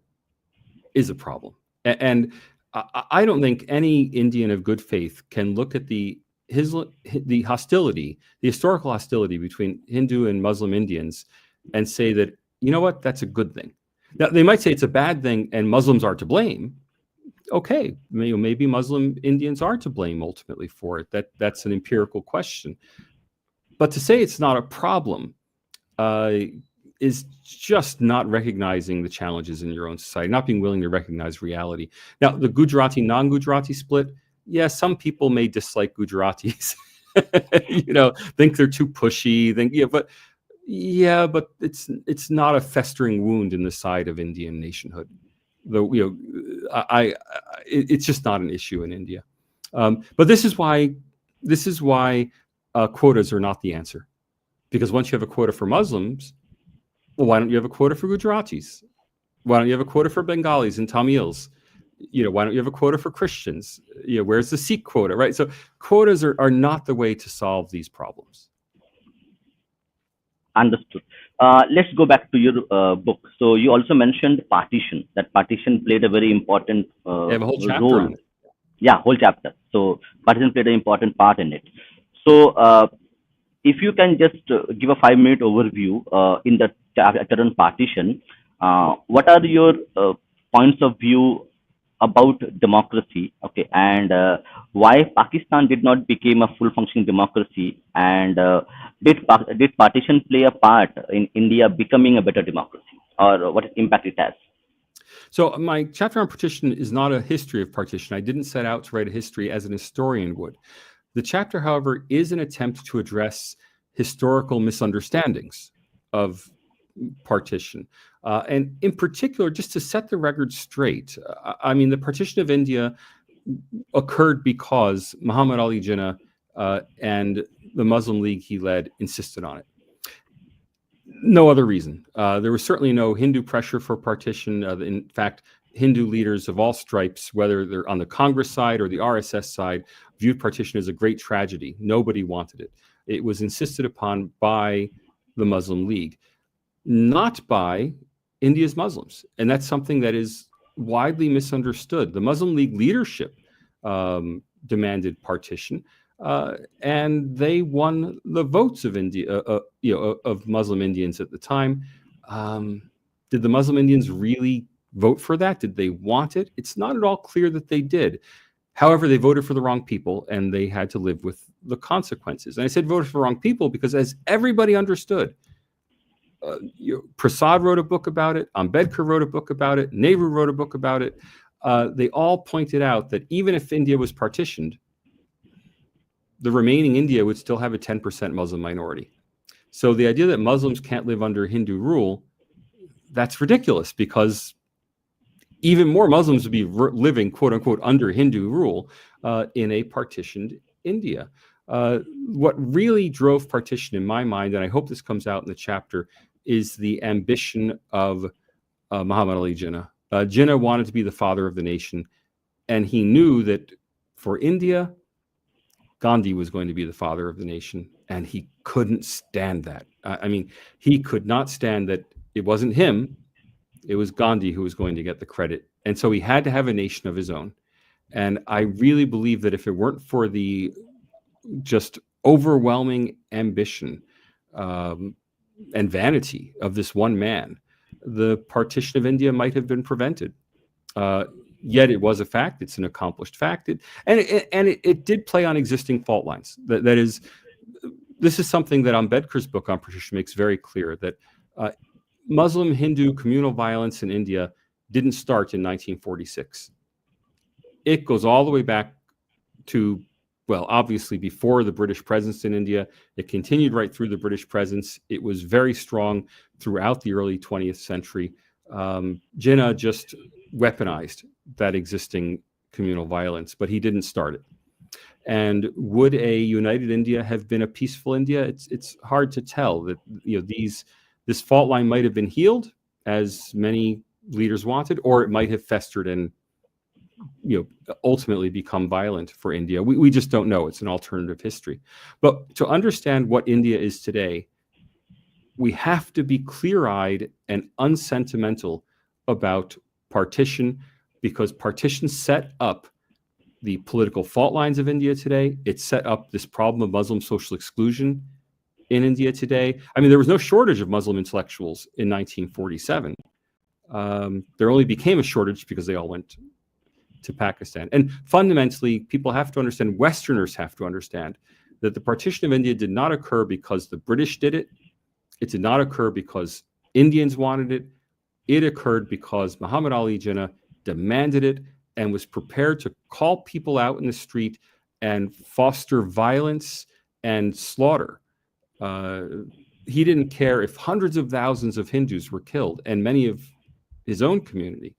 is a problem. And I don't think any Indian of good faith can look at the hostility, the historical hostility between Hindu and Muslim Indians and say that, that's a good thing. Now, they might say it's a bad thing and Muslims are to blame. Okay, maybe Muslim Indians are to blame ultimately for it. That's an empirical question. But to say it's not a problem is just not recognizing the challenges in your own society, not being willing to recognize reality. Now, the Gujarati, non-Gujarati split, some people may dislike Gujaratis, think they're too pushy, but it's not a festering wound in the side of Indian nationhood. Though, it's just not an issue in India. But this is why quotas are not the answer. Because once you have a quota for Muslims, well, why don't you have a quota for Gujaratis? Why don't you have a quota for Bengalis and Tamils? Why don't you have a quota for Christians? Where's the Sikh quota, right? So quotas are not the way to solve these problems. Understood. Let's go back to your book. So you also mentioned partition. That partition played a very important you have a whole chapter role. on it. Yeah, whole chapter. So partition played an important part in it. So if you can just give a 5-minute overview in the chapter on partition, what are your points of view about democracy? Okay, and why Pakistan did not become a full functioning democracy, and did partition play a part in India becoming a better democracy, or what impact it has? So my chapter on partition is not a history of partition. I didn't set out to write a history as an historian would. The chapter, however, is an attempt to address historical misunderstandings of partition. And in particular, just to set the record straight, I mean, the partition of India occurred because Muhammad Ali Jinnah and the Muslim League he led insisted on it. No other reason. There was certainly no Hindu pressure for partition. In fact, Hindu leaders of all stripes, whether they're on the Congress side or the RSS side, viewed partition as a great tragedy. Nobody wanted it. It was insisted upon by the Muslim League, not by India's Muslims. And that's something that is widely misunderstood. The Muslim League leadership demanded partition, and they won the votes of India, of Muslim Indians at the time. Did the Muslim Indians really vote for that? Did they want it? It's not at all clear that they did. However, they voted for the wrong people, and they had to live with the consequences. And I said voted for the wrong people because, as everybody understood, Prasad wrote a book about it, Ambedkar wrote a book about it, Nehru wrote a book about it. They all pointed out that even if India was partitioned, the remaining India would still have a 10% Muslim minority. So the idea that Muslims can't live under Hindu rule, that's ridiculous, because even more Muslims would be living, quote unquote, under Hindu rule in a partitioned India. What really drove partition in my mind, and I hope this comes out in the chapter, is the ambition of Muhammad Ali Jinnah. Jinnah wanted to be the father of the nation, and he knew that for India, Gandhi was going to be the father of the nation, and he couldn't stand that. I mean, he could not stand that it wasn't him, it was Gandhi who was going to get the credit. And so he had to have a nation of his own. And I really believe that if it weren't for the just overwhelming ambition and vanity of this one man, the partition of India might have been prevented. Yet it was a fact. It's an accomplished fact. It did play on existing fault lines. That is, this is something that Ambedkar's book on partition makes very clear, that Muslim-Hindu communal violence in India didn't start in 1946. It goes all the way back to, well, obviously before the British presence in India. It continued right through the British presence. It was very strong throughout the early 20th century. Jinnah just weaponized that existing communal violence, but he didn't start it. And would a united India have been a peaceful India? It's hard to tell. That this fault line might have been healed, as many leaders wanted, or it might have festered and ultimately become violent for India. We just don't know. It's an alternative history. But to understand what India is today, we have to be clear-eyed and unsentimental about partition, because partition set up the political fault lines of India today. It set up this problem of Muslim social exclusion in India today. I mean, there was no shortage of Muslim intellectuals in 1947. There only became a shortage because they all went to Pakistan. And fundamentally, people have to understand, Westerners have to understand, that the partition of India did not occur because the British did it. It did not occur because Indians wanted it. It occurred because Muhammad Ali Jinnah demanded it and was prepared to call people out in the street and foster violence and slaughter. He didn't care if hundreds of thousands of Hindus were killed, and many of his own community,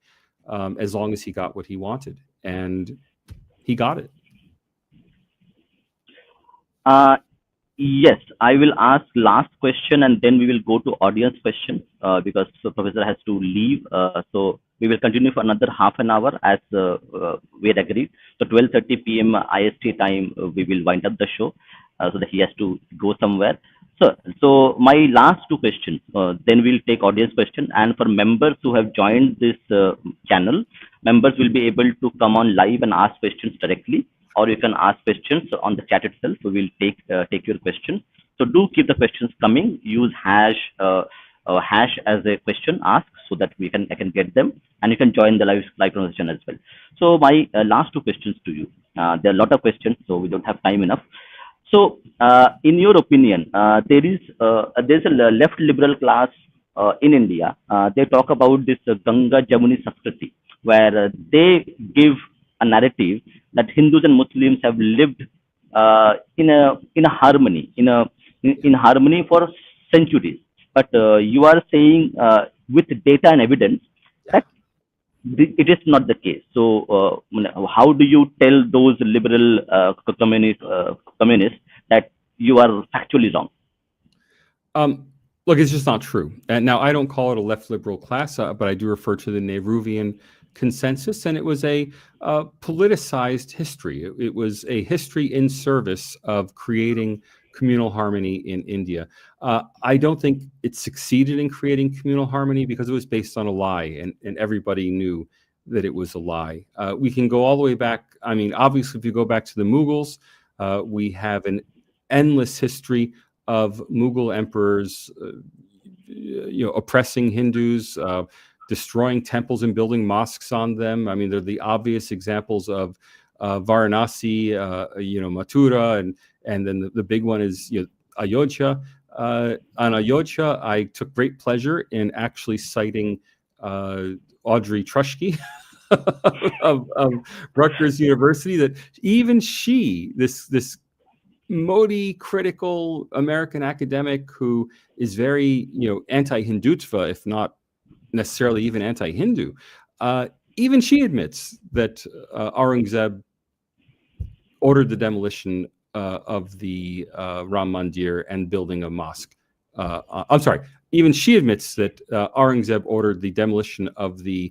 as long as he got what he wanted. And he got it. Yes, I will ask last question, and then we will go to audience question, because the professor has to leave. So we will continue for another half an hour as we had agreed. So 12:30 p.m. IST time, we will wind up the show, so that he has to go somewhere. So my last two questions, then we'll take audience question. And for members who have joined this channel, members will be able to come on live and ask questions directly, or you can ask questions on the chat itself. We will take your questions. So do keep the questions coming. Use hash as a question ask, so that I can get them, and you can join the live conversation as well. So my last two questions to you. There are a lot of questions, so we don't have time enough. So in your opinion, there's a left liberal class in India, they talk about this Ganga Jamuni Sanskriti, where they give a narrative that Hindus and Muslims have lived in a harmony, in harmony for centuries. But you are saying with data and evidence Yeah. that it is not the case. So, how do you tell those liberal communists that you are factually wrong? Look, it's just not true. And now I don't call it a left liberal class, but I do refer to the Nehruvian consensus, and it was a politicized history. It was a history in service of creating communal harmony in India. I don't think it succeeded in creating communal harmony because it was based on a lie, and everybody knew that it was a lie. We can go all the way back. I mean, obviously, if you go back to the Mughals, we have an endless history of Mughal emperors, oppressing Hindus, destroying temples and building mosques on them. I mean, they're the obvious examples of Varanasi, Mathura, and then the big one is Ayodhya. On Ayodhya, I took great pleasure in actually citing Audrey Trushke of Rutgers University, that even she, this Modi critical American academic who is very anti-Hindutva, if not necessarily even anti-Hindu, even she admits that Aurangzeb ordered the demolition of the Ram Mandir and building a mosque. I'm sorry, even she admits that Aurangzeb ordered the demolition of the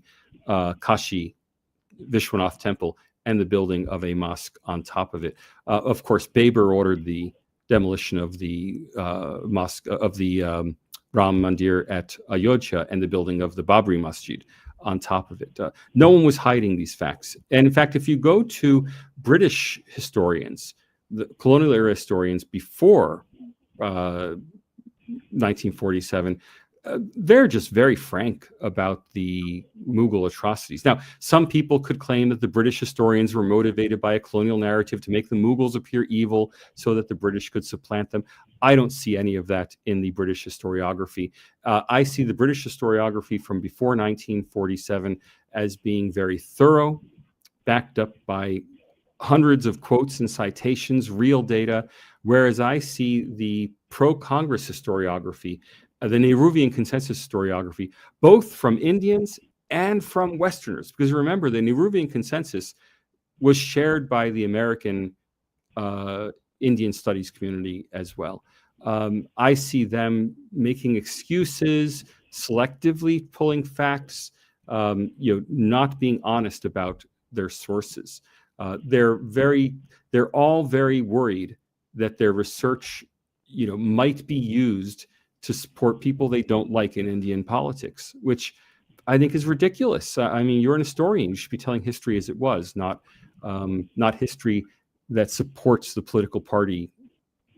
Kashi Vishwanath temple and the building of a mosque on top of it. Of course, Babur ordered the demolition of the mosque of the Ram Mandir at Ayodhya and the building of the Babri Masjid on top of it. No one was hiding these facts. And in fact, if you go to British historians, the colonial era historians before 1947, they're just very frank about the Mughal atrocities. Now, some people could claim that the British historians were motivated by a colonial narrative to make the Mughals appear evil so that the British could supplant them. I don't see any of that in the British historiography. I see the British historiography from before 1947 as being very thorough, backed up by hundreds of quotes and citations, real data, whereas I see the pro-Congress historiography, the Nehruvian consensus historiography, both from Indians and from Westerners. Because remember, the Nehruvian consensus was shared by the American Indian studies community as well. I see them making excuses, selectively pulling facts, not being honest about their sources. They're all very worried that their research, might be used to support people they don't like in Indian politics, which I think is ridiculous. I mean, you're an historian; you should be telling history as it was, not history that supports the political party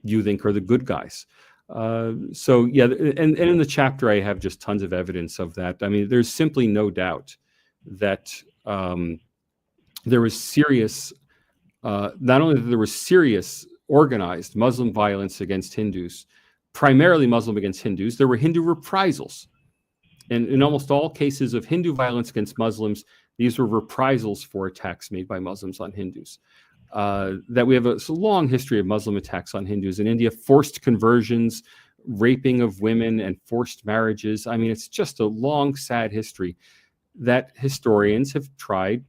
you think are the good guys. So yeah, and in the chapter I have just tons of evidence of that. I mean, there's simply no doubt that there was serious, not only that there was serious organized Muslim violence against Hindus, primarily Muslim against Hindus, there were Hindu reprisals. And in almost all cases of Hindu violence against Muslims, these were reprisals for attacks made by Muslims on Hindus. That we have a long history of Muslim attacks on Hindus in India, forced conversions, raping of women, and forced marriages. I mean, it's just a long, sad history that historians have tried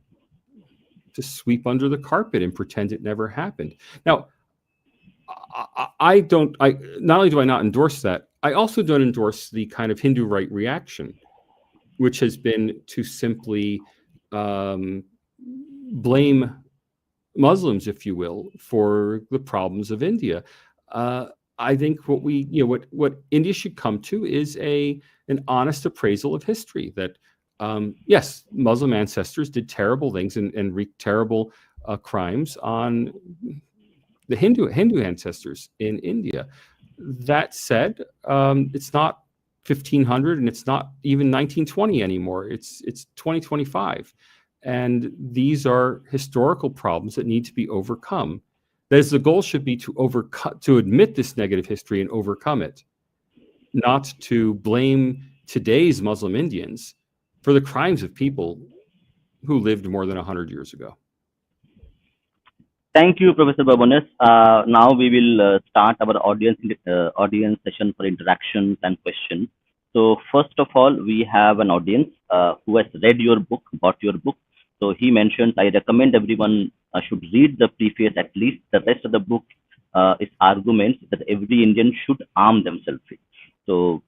to sweep under the carpet and pretend it never happened. Now, I not only do I not endorse that, I also don't endorse the kind of Hindu right reaction, which has been to simply blame Muslims, if you will, for the problems of India. I think what India should come to is an honest appraisal of history. That yes, Muslim ancestors did terrible things and wreaked terrible crimes on the Hindu ancestors in India. That said, it's not 1500 and it's not even 1920 anymore. It's 2025. And these are historical problems that need to be overcome. That is, the goal should be to admit this negative history and overcome it, not to blame today's Muslim Indians for the crimes of people who lived more than 100 years ago. Thank you, Professor Babones. Now we will start our audience session for interactions and questions. So first of all, we have an audience who has read your book, bought your book. So he mentions, I recommend everyone should read the preface at least. The rest of the book is arguments that every Indian should arm themselves with. So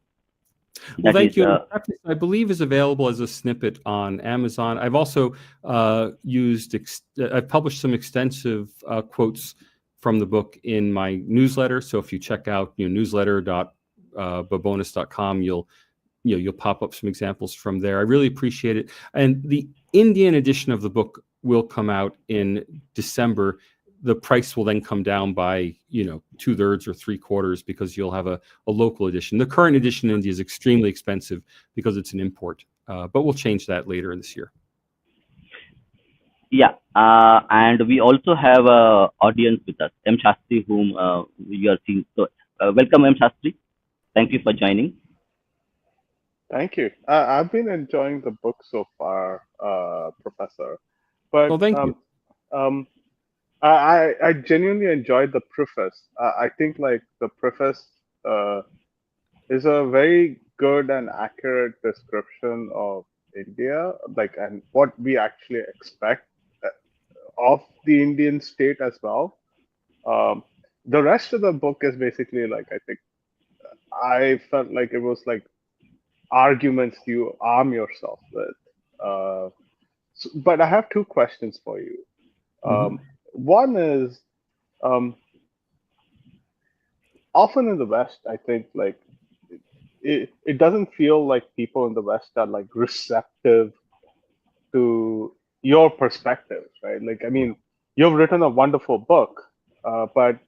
Well, that thank is, you. I believe is available as a snippet on Amazon. I've also I've published some extensive quotes from the book in my newsletter. So if you check out newsletter.babones.com, you'll pop up some examples from there. I really appreciate it. And the Indian edition of the book will come out in December. The price will then come down by 2/3 or 3/4 because you'll have a local edition. The current edition in India is extremely expensive because it's an import, but we'll change that later in this year. yeah. And we also have a audience with us, M. Shastri, whom we are seeing. So welcome, M. Shastri. Thank you for joining. Thank you. I've been enjoying the book so far, Professor. But Well, thank you. I genuinely enjoyed the preface. I think like the preface is a very good and accurate description of India, like, and what we actually expect of the Indian state as well. The rest of the book is basically like, I think I felt like it was like arguments you arm yourself with. But I have two questions for you. One is, often in the West, I think like it doesn't feel like people in the West are like receptive to your perspectives, right? Like, I mean, you've written a wonderful book, but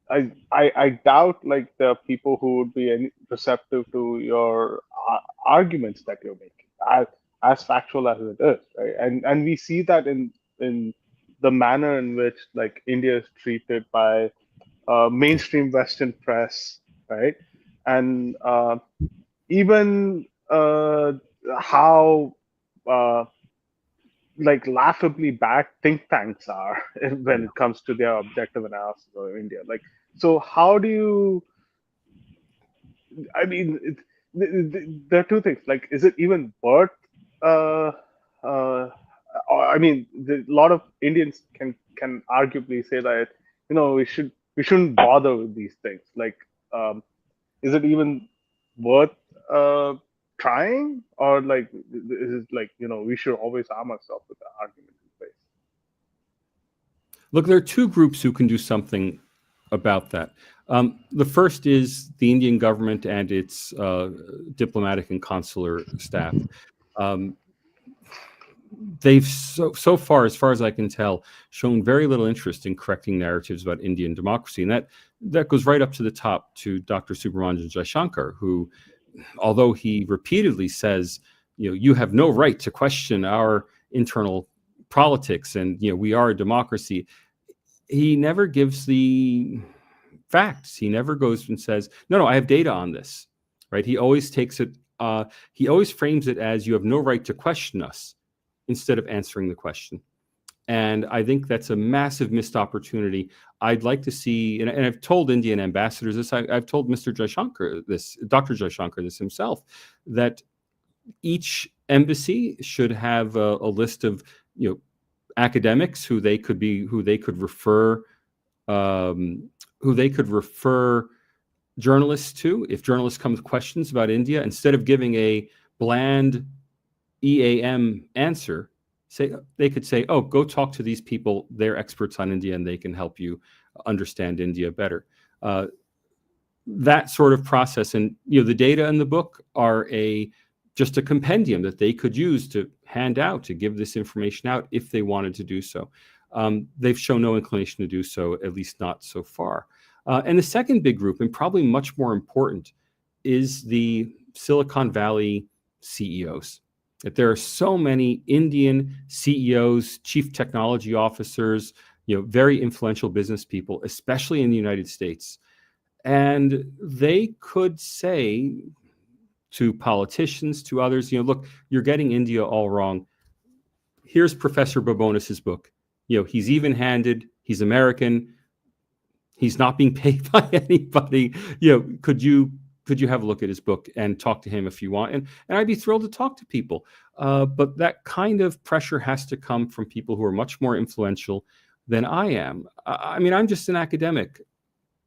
I doubt like there are people who would be receptive to your arguments that you're making, as factual as it is, right? And we see that in the manner in which like India is treated by mainstream Western press, right? And even how like laughably bad think tanks are when it comes to their objective analysis of India. Like, so how do you? I mean, there are two things. Like, is it even worth? I mean, a lot of Indians can arguably say that we shouldn't bother with these things. Like, is it even worth trying, or like is it like we should always arm ourselves with the argument in place? Look, there are two groups who can do something about that. The first is the Indian government and its diplomatic and consular staff. They've so far as I can tell, shown very little interest in correcting narratives about Indian democracy, and that goes right up to the top to Dr. Subrahmanyam Jaishankar, who, although he repeatedly says, you have no right to question our internal politics, and we are a democracy, he never gives the facts. He never goes and says, no, I have data on this, right? He always takes it. He always frames it as you have no right to question us, instead of answering the question. And I think that's a massive missed opportunity. I'd like to see, and I've told Indian ambassadors this, I've told Mr. Jaishankar this, Dr. Jaishankar this himself, that each embassy should have a list of academics who they could refer journalists to if journalists come with questions about India. Instead of giving a bland EAM answer, they could say, oh, go talk to these people. They're experts on India and they can help you understand India better. That sort of process, and the data in the book are just a compendium that they could use to hand out, to give this information out if they wanted to do so. They've shown no inclination to do so, at least not so far. And the second big group, and probably much more important, is the Silicon Valley CEOs. That there are so many Indian CEOs, chief technology officers, very influential business people, especially in the United States. And they could say to politicians, to others. Look, you're getting India all wrong. Here's Professor Babones' book. He's even-handed. He's American. He's not being paid by anybody. Could you have a look at his book and talk to him if you want? And I'd be thrilled to talk to people. But that kind of pressure has to come from people who are much more influential than I am. I mean, I'm just an academic.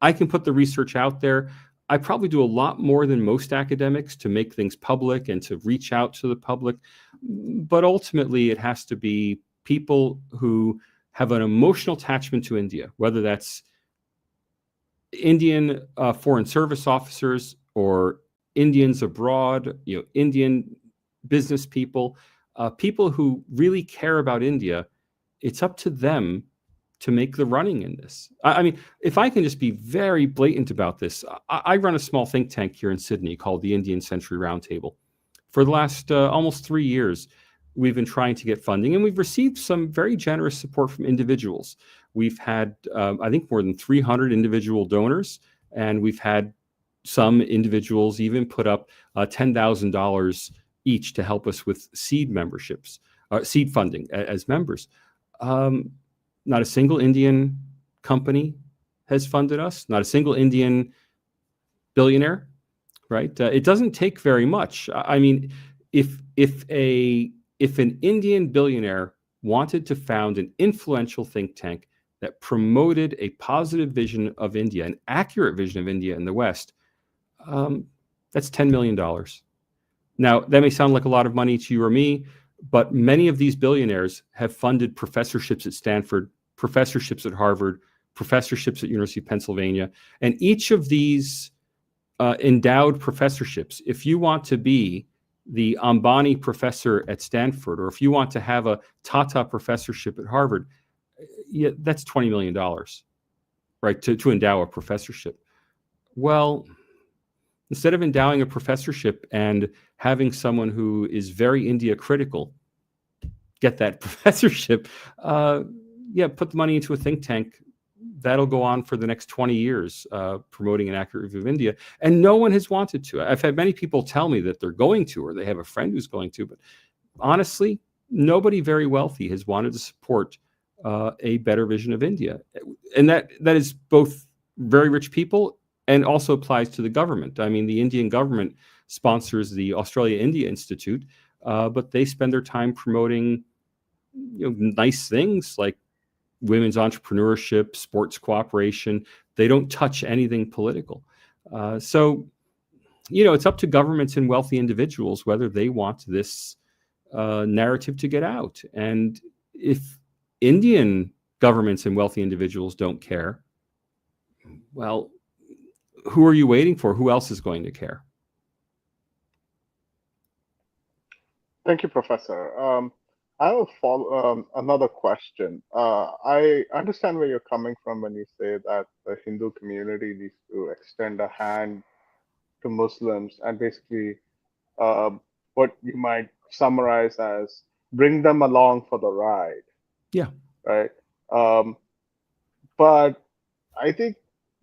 I can put the research out there. I probably do a lot more than most academics to make things public and to reach out to the public. But ultimately, it has to be people who have an emotional attachment to India, whether that's Indian foreign service officers or Indians abroad, Indian business people, people who really care about India. It's up to them to make the running in this. I mean, if I can just be very blatant about this, I run a small think tank here in Sydney called the Indian Century Roundtable. For the last almost 3 years, we've been trying to get funding, and we've received some very generous support from individuals. We've had, I think, more than 300 individual donors, and we've had some individuals even put up $10,000 each to help us with seed memberships, seed funding as members. Not a single Indian company has funded us, not a single Indian billionaire, right? It doesn't take very much. I mean, if an Indian billionaire wanted to found an influential think tank that promoted a positive vision of India, an accurate vision of India in the West, that's $10 million. Now, that may sound like a lot of money to you or me, but many of these billionaires have funded professorships at Stanford, professorships at Harvard, professorships at University of Pennsylvania. And each of these endowed professorships, if you want to be the Ambani professor at Stanford, or if you want to have a Tata professorship at Harvard, that's $20 million, right, to endow a professorship. Well, instead of endowing a professorship and having someone who is very India critical get that professorship, put the money into a think tank. That'll go on for the next 20 years, promoting an accurate view of India. And no one has wanted to. I've had many people tell me that they're going to, or they have a friend who's going to, but honestly, nobody very wealthy has wanted to support a better vision of India. And that is both very rich people and also applies to the government. I mean, the Indian government sponsors the Australia-India Institute, but they spend their time promoting nice things like women's entrepreneurship, sports cooperation. They don't touch anything political. So it's up to governments and wealthy individuals whether they want this narrative to get out. And if Indian governments and wealthy individuals don't care, well, who are you waiting for? Who else is going to care? Thank you, Professor. I have another question. I understand where you're coming from when you say that the Hindu community needs to extend a hand to Muslims and basically what you might summarize as bring them along for the ride. Yeah. Right. But I think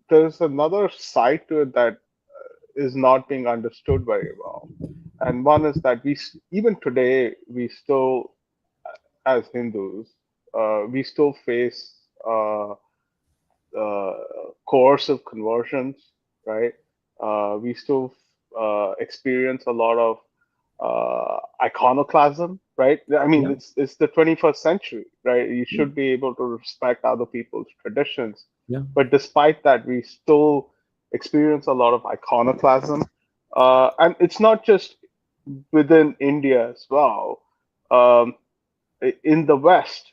there's another side to it that is not being understood very well. And one is that even today, we still, as Hindus, we still face coercive conversions, right? We still experience a lot of iconoclasm, right? I mean, it's the 21st century, right? You should be able to respect other people's traditions. Yeah. But despite that, we still experience a lot of iconoclasm. And it's not just within India as well. In the West,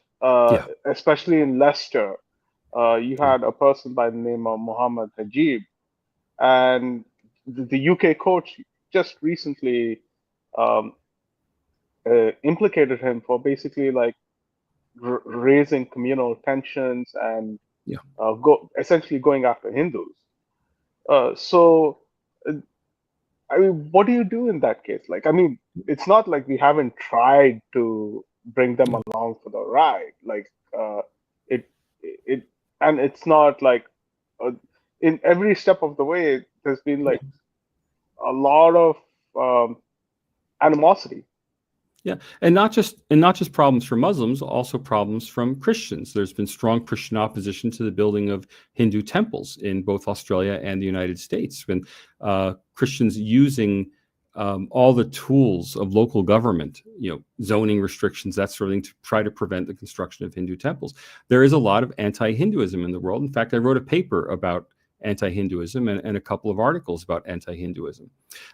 especially in Leicester, you had a person by the name of Muhammad Najib, and the UK courts just recently implicated him for basically like raising communal tensions and essentially going after Hindus. So, I mean, what do you do in that case? Like, I mean, it's not like we haven't tried to bring them along for the ride. Like, and it's not like in every step of the way, there's been like a lot of animosity. Yeah, and not just problems for Muslims, also problems from Christians. There's been strong Christian opposition to the building of Hindu temples in both Australia and the United States. When Christians using all the tools of local government, zoning restrictions, that sort of thing, to try to prevent the construction of Hindu temples. There is a lot of anti-Hinduism in the world. In fact, I wrote a paper about anti-Hinduism and a couple of articles about anti-Hinduism.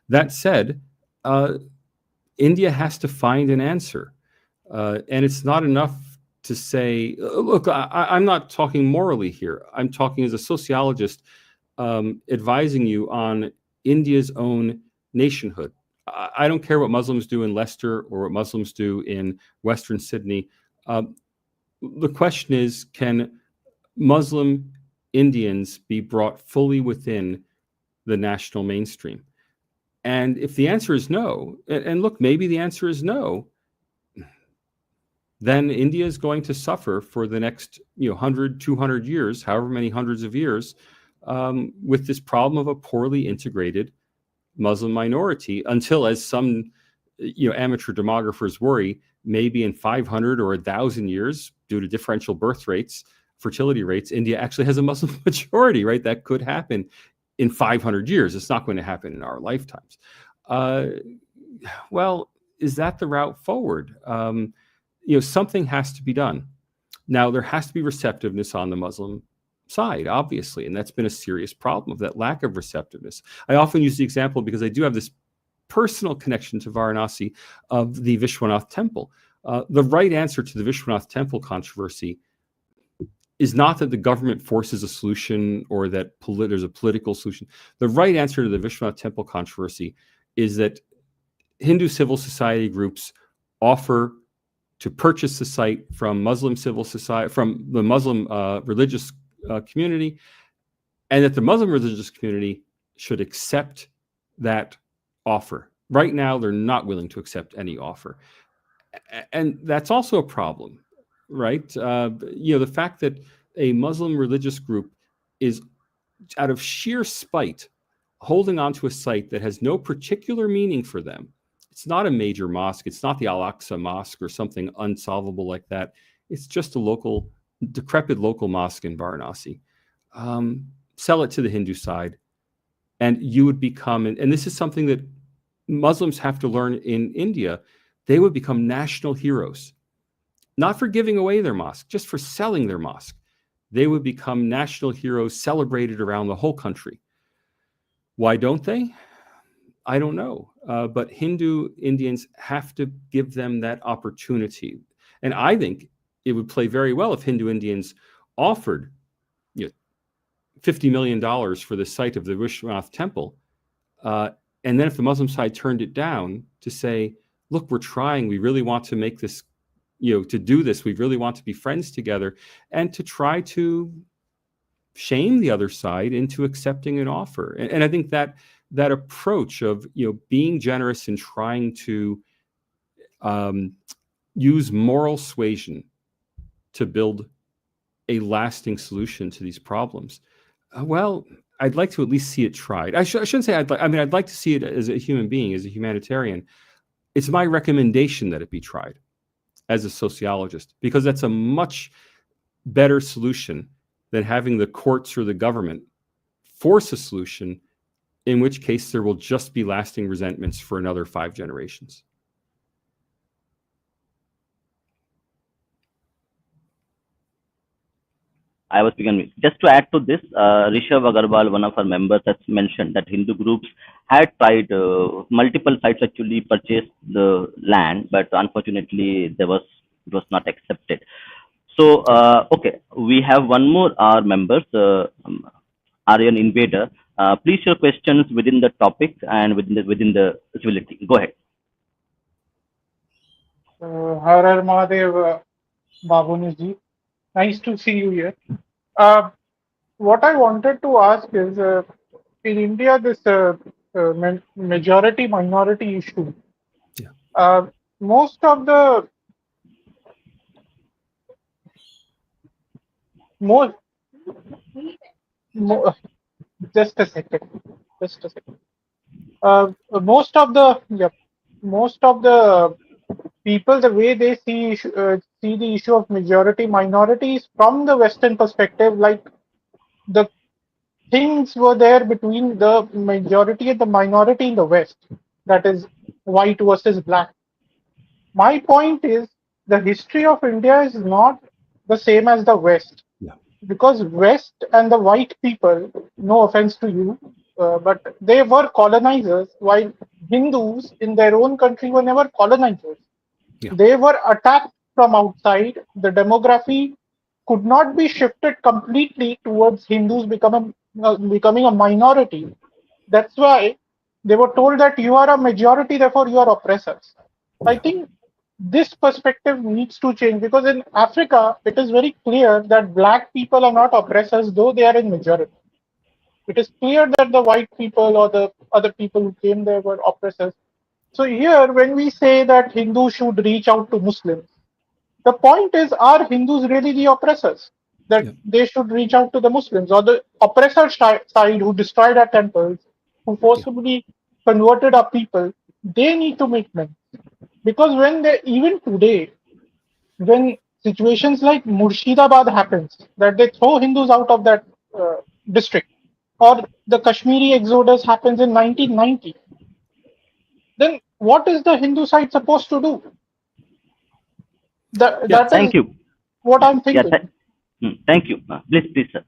That said, India has to find an answer. And it's not enough to say, look, I'm not talking morally here. I'm talking as a sociologist, advising you on India's own nationhood. I don't care what Muslims do in Leicester or what Muslims do in Western Sydney. The question is, can Muslim Indians be brought fully within the national mainstream? And if the answer is no, and look, maybe the answer is no, then India is going to suffer for the next 100, 200 years, however many hundreds of years, with this problem of a poorly integrated Muslim minority, until, as some amateur demographers worry, maybe in 500 or 1,000 years, due to differential birth rates, fertility rates, India actually has a Muslim majority, right? That could happen in 500 years. It's not going to happen in our lifetimes. Well, is that the route forward? Something has to be done. Now, there has to be receptiveness on the Muslim side, obviously, and that's been a serious problem, of that lack of receptiveness. I often use the example, because I do have this personal connection to Varanasi, of the Vishwanath temple. The right answer to the Vishwanath temple controversy is not that the government forces a solution or that there's a political solution. The right answer to the Vishwanath temple controversy is that Hindu civil society groups offer to purchase the site from Muslim civil society, from the Muslim religious community, and that the Muslim religious community should accept that offer. Right now, they're not willing to accept any offer. And that's also a problem, right? The fact that a Muslim religious group is, out of sheer spite, holding on to a site that has no particular meaning for them. It's not a major mosque. It's not the Al-Aqsa Mosque or something unsolvable like that. It's just a decrepit local mosque in Varanasi. Sell it to the Hindu side, and you would become, and this is something that Muslims have to learn in India, they would become national heroes, not for giving away their mosque, just for selling their mosque. They would become national heroes, celebrated around the whole country. Why don't they? I don't know. But Hindu Indians have to give them that opportunity. And I think it would play very well if Hindu Indians offered $50 million for the site of the Vishwanath temple. And then if the Muslim side turned it down, to say, look, we're trying, we really want to make this, to do this, we really want to be friends together, and to try to shame the other side into accepting an offer. And I think that approach of, being generous and trying to use moral suasion to build a lasting solution to these problems, well, I'd like to at least see it tried. I shouldn't say I'd like to see it as a human being, as a humanitarian. It's my recommendation that it be tried as a sociologist, because that's a much better solution than having the courts or the government force a solution, in which case there will just be lasting resentments for another 5 generations. I was beginning. Just to add to this, Rishabh Agarwal, one of our members, has mentioned that Hindu groups had tried multiple sites actually purchased the land, but unfortunately it was not accepted. So okay, we have one more our members, Aryan Invader. Please share questions within the topic and within the civility. Go ahead. Har Mahadev, Babones ji. Nice to see you here. What I wanted to ask is, in India, this majority minority issue. Yeah. Most of the just a second. Most of the most of the people, the way they see the issue of majority minorities from the Western perspective, like the things were there between the majority and the minority in the West, that is white versus black. My point is the history of India is not the same as the West, Yeah. because West and the white people, no offense to you, but they were colonizers, while Hindus in their own country were never colonizers. Yeah. They were attacked from outside. The demography could not be shifted completely towards Hindus becoming a minority. That's why they were told that you are a majority, therefore you are oppressors. I Yeah. think this perspective needs to change, because in Africa, it is very clear that black people are not oppressors, though they are in majority. It is clear that the white people or the other people who came there were oppressors. So here, when we say that Hindus should reach out to Muslims, the point is, are Hindus really the oppressors? That Yeah. they should reach out to the Muslims, or the oppressor side who destroyed our temples, who Yeah. forcibly converted our people, they need to make men. Because when they, even today, when situations like Murshidabad happens, that they throw Hindus out of that district, or the Kashmiri exodus happens in 1990, then what is the Hindu side supposed to do? Yeah. That is Thank you. what I'm Yeah, thinking. thank you. Please, sir.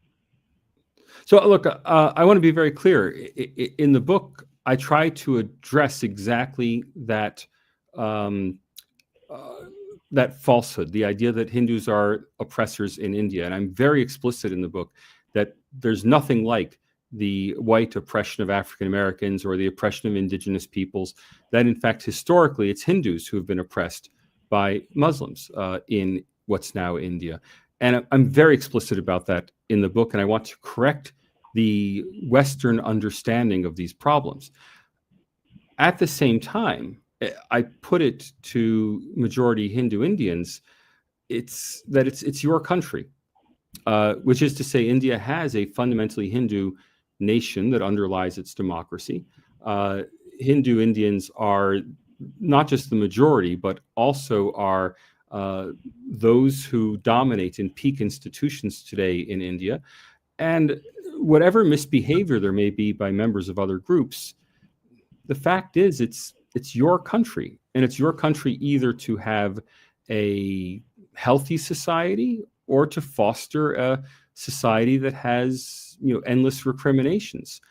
So look, I want to be very clear. In the book, I try to address exactly that um, that falsehood, the idea that Hindus are oppressors in India. And I'm very explicit in the book that there's nothing like the white oppression of African Americans or the oppression of indigenous peoples, that in fact, historically, it's Hindus who have been oppressed by Muslims in what's now India. And I'm very explicit about that in the book, and I want to correct the Western understanding of these problems. At the same time, I put it to majority Hindu Indians, it's your country, which is to say India has a fundamentally Hindu nation that underlies its democracy. Hindu Indians are not just the majority, but also are those who dominate in peak institutions today in India. And whatever misbehavior there may be by members of other groups, the fact is it's your country, and it's your country either to have a healthy society or to foster a society that has endless recriminations.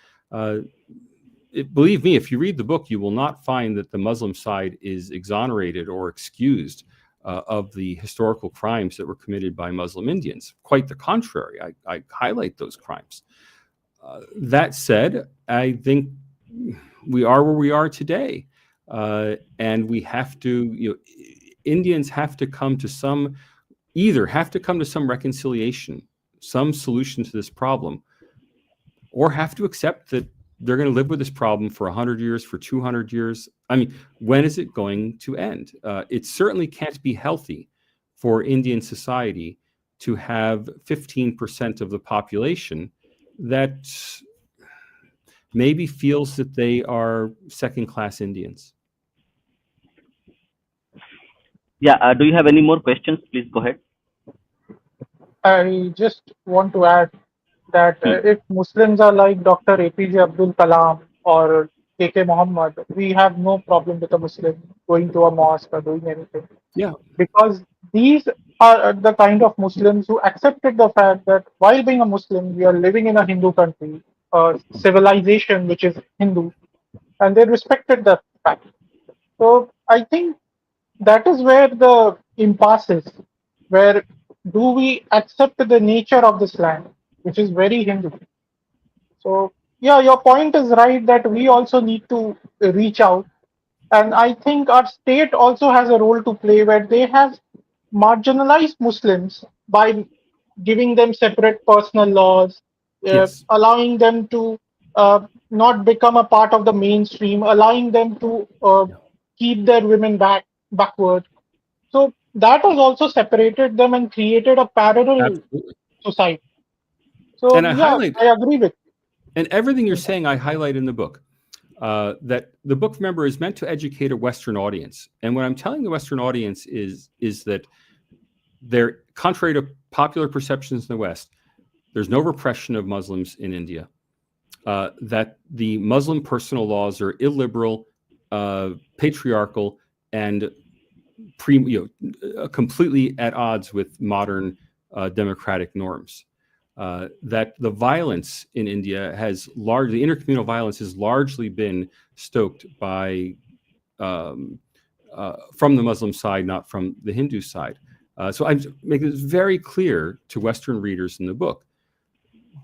Believe me, if you read the book, you will not find that the Muslim side is exonerated or excused of the historical crimes that were committed by Muslim Indians. Quite the contrary, I highlight those crimes. That said, I think we are where we are today, and we have to. Indians have to come to some reconciliation, some solution to this problem, or have to accept that they're going to live with this problem for 100 years, for 200 years. I mean, when is it going to end? It certainly can't be healthy for Indian society to have 15% of the population that maybe feels that they are second-class Indians. Yeah, do you have any more questions? Please go ahead. I just want to add that if Muslims are like Dr. APJ Abdul Kalam or KK Muhammad, we have no problem with a Muslim going to a mosque or doing anything. Yeah. Because these are the kind of Muslims who accepted the fact that while being a Muslim, we are living in a Hindu country, a civilization which is Hindu, and they respected that fact. So I think that is where the impasse is, where do we accept the nature of this land, which is very Hindu. So yeah, your point is right that we also need to reach out, and I think our state also has a role to play where they have marginalized Muslims by giving them separate personal laws, Yes. allowing them to not become a part of the mainstream, allowing them to keep their women backward. So that has also separated them and created a parallel Absolutely. society. So And I yeah, highlight, I agree with you. and everything you're saying, I highlight in the book. that the book, remember, is meant to educate a Western audience. And what I'm telling the Western audience is that they're, contrary to popular perceptions in the West, there's no repression of Muslims in India. That the Muslim personal laws are illiberal, patriarchal, and completely at odds with modern democratic norms. That the violence in India the intercommunal violence has largely been stoked by from the Muslim side, not from the Hindu side. So I'm making this very clear to Western readers in the book.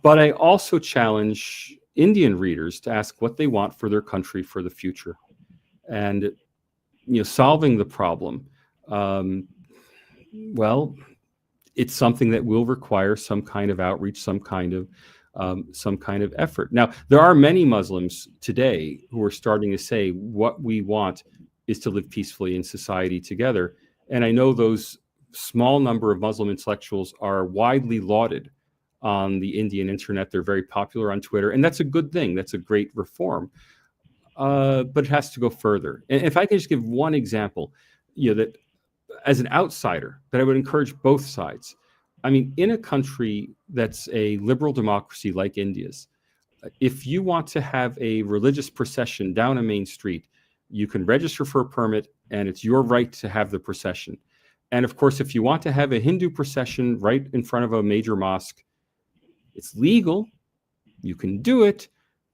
But I also challenge Indian readers to ask what they want for their country for the future, and solving the problem. Well, it's something that will require some kind of outreach, some kind of effort. Now, there are many Muslims today who are starting to say what we want is to live peacefully in society together. And I know those small number of Muslim intellectuals are widely lauded on the Indian internet. They're very popular on Twitter, and that's a good thing. That's a great reform. But it has to go further. And if I can just give one example, that as an outsider, that I would encourage both sides. I mean, in a country that's a liberal democracy like India's, if you want to have a religious procession down a main street, you can register for a permit, and it's your right to have the procession. And of course, if you want to have a Hindu procession right in front of a major mosque, it's legal. You can do it.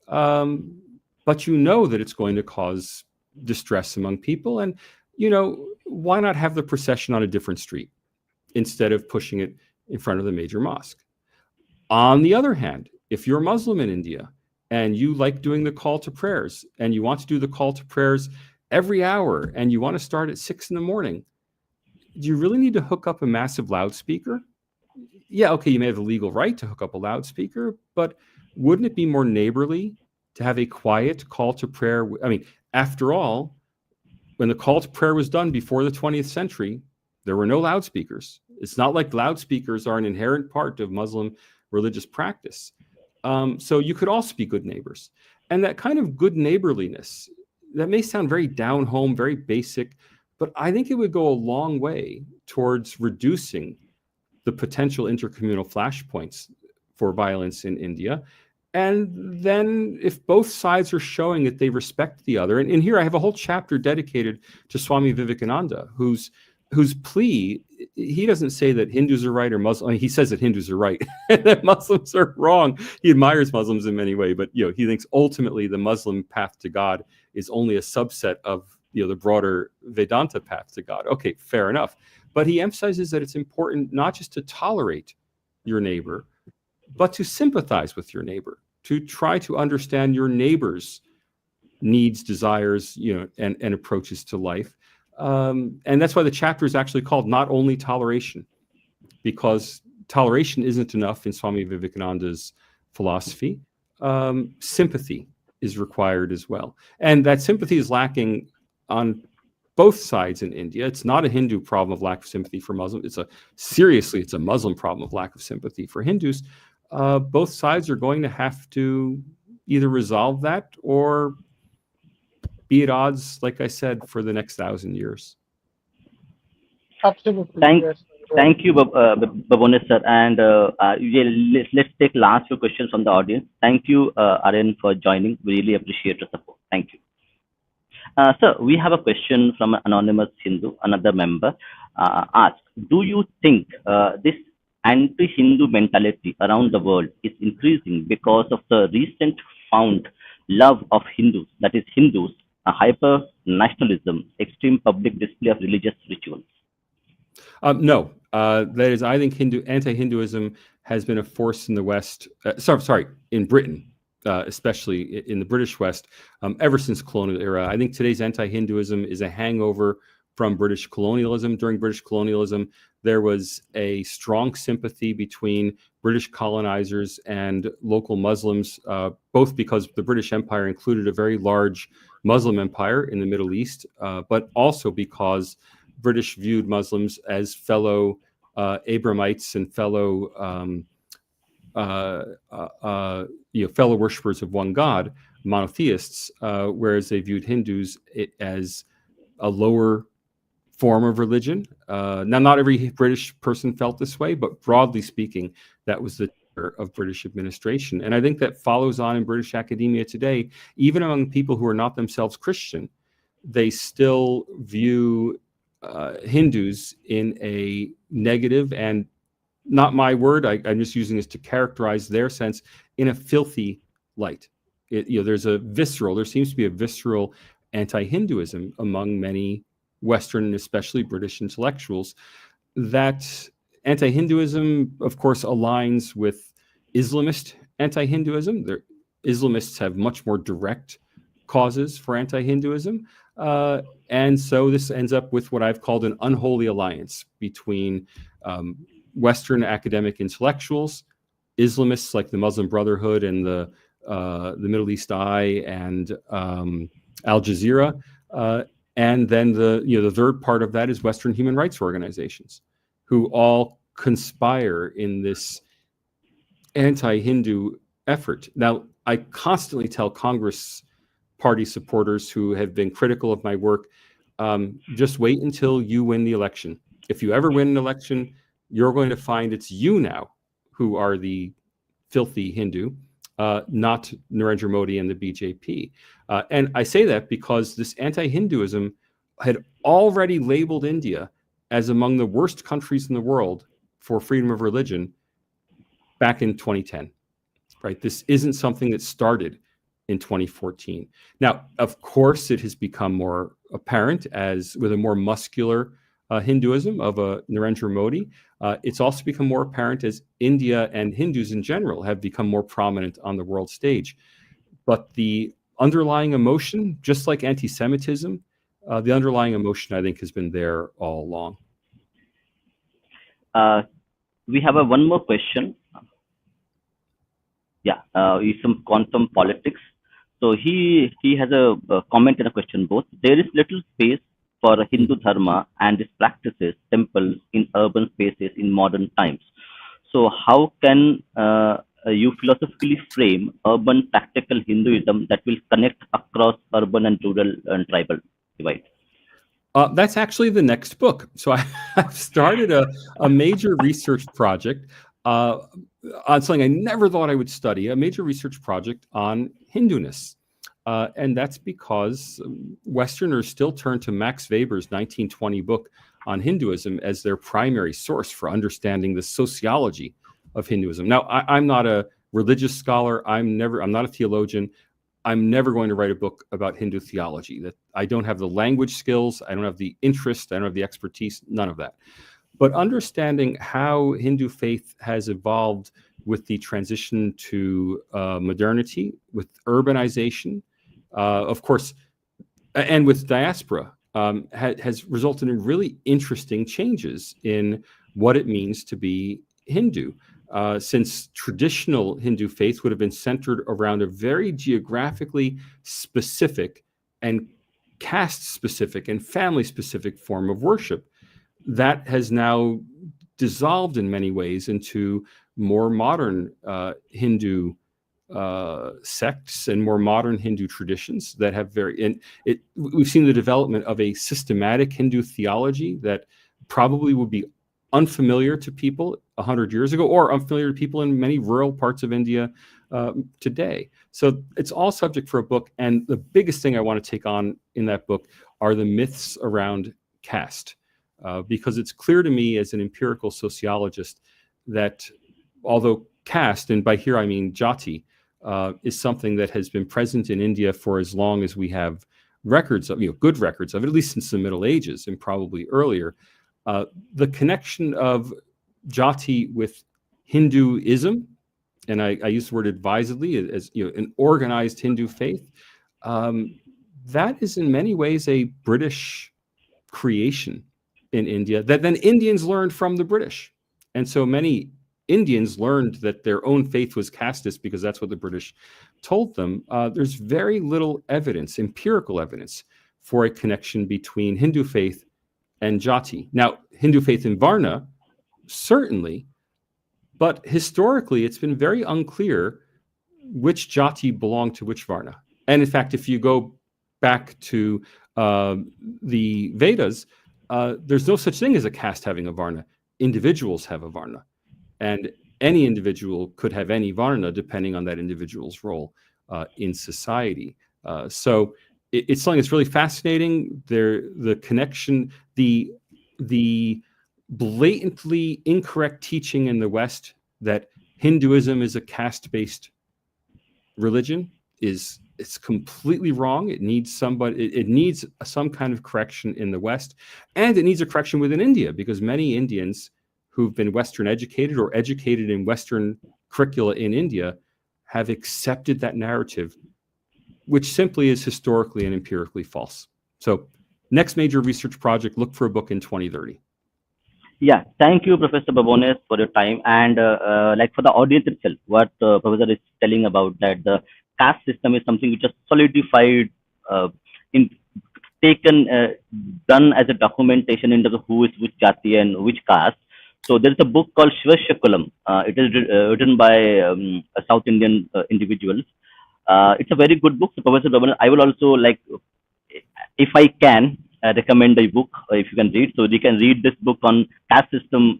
But you know that it's going to cause distress among people. And, why not have the procession on a different street instead of pushing it in front of the major mosque? On the other hand, if you're Muslim in India and you like doing the call to prayers, and you want to do the call to prayers every hour, and you want to start at 6 a.m, do you really need to hook up a massive loudspeaker? Yeah, okay, you may have the legal right to hook up a loudspeaker, but wouldn't it be more neighborly to have a quiet call to prayer? I mean, after all, when the call to prayer was done before the 20th century, there were no loudspeakers. It's not like loudspeakers are an inherent part of Muslim religious practice. So you could also be good neighbors. And that kind of good neighborliness, that may sound very down home, very basic, but I think it would go a long way towards reducing the potential intercommunal flashpoints for violence in India. And then if both sides are showing that they respect the other, and here I have a whole chapter dedicated to Swami Vivekananda, whose plea, he doesn't say that Hindus are right or Muslims. I mean, he says that Hindus are right, and that Muslims are wrong. He admires Muslims in many ways, but he thinks ultimately the Muslim path to God is only a subset of the broader Vedanta path to God. Okay, fair enough. But he emphasizes that it's important not just to tolerate your neighbor, but to sympathize with your neighbor, to try to understand your neighbor's needs, desires, and approaches to life. And that's why the chapter is actually called Not Only Toleration, because toleration isn't enough in Swami Vivekananda's philosophy. Sympathy is required as well. And that sympathy is lacking on both sides in India. It's not a Hindu problem of lack of sympathy for Muslims. It's a Muslim problem of lack of sympathy for Hindus. Both sides are going to have to either resolve that or be at odds, like I said, for the next 1,000 years. Absolutely. Thank you, Babones sir. And let's take last few questions from the audience. Thank you, Aryan, for joining. We really appreciate your support. Thank you. Sir, we have a question from an anonymous Hindu, another member, asked, do you think this anti-Hindu mentality around the world is increasing because of the recent found love of Hindus, that is Hindus, a hyper-nationalism, extreme public display of religious rituals? No, that is, I think anti-Hinduism has been a force in the West, in Britain, especially in the British West, ever since colonial era. I think today's anti-Hinduism is a hangover from British colonialism. During British colonialism, there was a strong sympathy between British colonizers and local Muslims, both because the British Empire included a very large Muslim empire in the Middle East, but also because British viewed Muslims as fellow Abrahamites and fellow fellow worshippers of one God. monotheists, whereas they viewed Hindus as a lower form of religion. Now, not every British person felt this way, but broadly speaking, that was the tenor of British administration. And I think that follows on in British academia today, even among people who are not themselves Christian. They still view Hindus in a negative, and not my word, I'm just using this to characterize their sense, in a filthy light. There seems to be a visceral anti-Hinduism among many Western and especially British intellectuals. That anti-Hinduism, of course, aligns with Islamist anti-Hinduism. Islamists have much more direct causes for anti-Hinduism. And so this ends up with what I've called an unholy alliance between Western academic intellectuals, Islamists like the Muslim Brotherhood and the Middle East Eye and Al Jazeera, and then the third part of that is Western human rights organizations, who all conspire in this anti-Hindu effort. Now, I constantly tell Congress Party supporters who have been critical of my work, just wait until you win the election. If you ever win an election, you're going to find it's you now who are the filthy Hindu, not Narendra Modi and the BJP. And I say that because this anti-Hinduism had already labeled India as among the worst countries in the world for freedom of religion back in 2010, right? This isn't something that started in 2014. Now, of course, it has become more apparent as with a more muscular Hinduism of Narendra Modi. It's also become more apparent as India and Hindus in general have become more prominent on the world stage. But the underlying emotion, just like anti-Semitism, the underlying emotion, I think, has been there all along. We have one more question. Yeah, it's some quantum politics. So he has a comment and a question both. There is little space for Hindu Dharma and its practices, temples in urban spaces in modern times. So how can you philosophically frame urban practical Hinduism that will connect across urban and rural and tribal divide? That's actually the next book. So I've started a major research project on something I never thought I would study, a major research project on Hinduness. And that's because Westerners still turn to Max Weber's 1920 book on Hinduism as their primary source for understanding the sociology of Hinduism. Now, I'm not a religious scholar. I'm not a theologian. I'm never going to write a book about Hindu theology. That I don't have the language skills. I don't have the interest. I don't have the expertise. None of that. But understanding how Hindu faith has evolved with the transition to modernity, with urbanization, of course, and with diaspora, has resulted in really interesting changes in what it means to be Hindu. Since traditional Hindu faith would have been centered around a very geographically specific and caste-specific and family-specific form of worship, that has now dissolved in many ways into more modern Hindu sects and more modern Hindu traditions that have we've seen the development of a systematic Hindu theology that probably would be unfamiliar to people 100 years ago or unfamiliar to people in many rural parts of India today. So it's all subject for a book. And the biggest thing I want to take on in that book are the myths around caste. Because it's clear to me as an empirical sociologist that although caste, and by here I mean jati, is something that has been present in India for as long as we have records of, good records of it, at least since the Middle Ages and probably earlier, the connection of jati with Hinduism, and I use the word advisedly, as an organized Hindu faith, that is in many ways a British creation in India that then Indians learned from the British. And so many Indians learned that their own faith was casteist because that's what the British told them. There's very little evidence, empirical evidence, for a connection between Hindu faith and jati. Now, Hindu faith in Varna, certainly, but historically it's been very unclear which jati belonged to which Varna. And in fact, if you go back to the Vedas, there's no such thing as a caste having a varna. Individuals have a varna. And any individual could have any varna depending on that individual's role in society. So it's something that's really fascinating. The connection, the blatantly incorrect teaching in the West that Hinduism is a caste-based religion it's completely wrong. It needs somebody. It needs some kind of correction in the West, and it needs a correction within India, because many Indians who've been Western educated or educated in Western curricula in India have accepted that narrative, which simply is historically and empirically false. So, next major research project, look for a book in 2030. Yeah, thank you, Professor Babones, for your time. And like for the audience itself, what Professor is telling about that the caste system is something which is solidified, in taken, done as a documentation in terms of who is which jati and which caste. So there is a book called Shivashakulam. It is written by South Indian individuals. It's a very good book. So Professor Babones, I will also like, if I can, recommend the book if you can read. So you can read this book on caste system,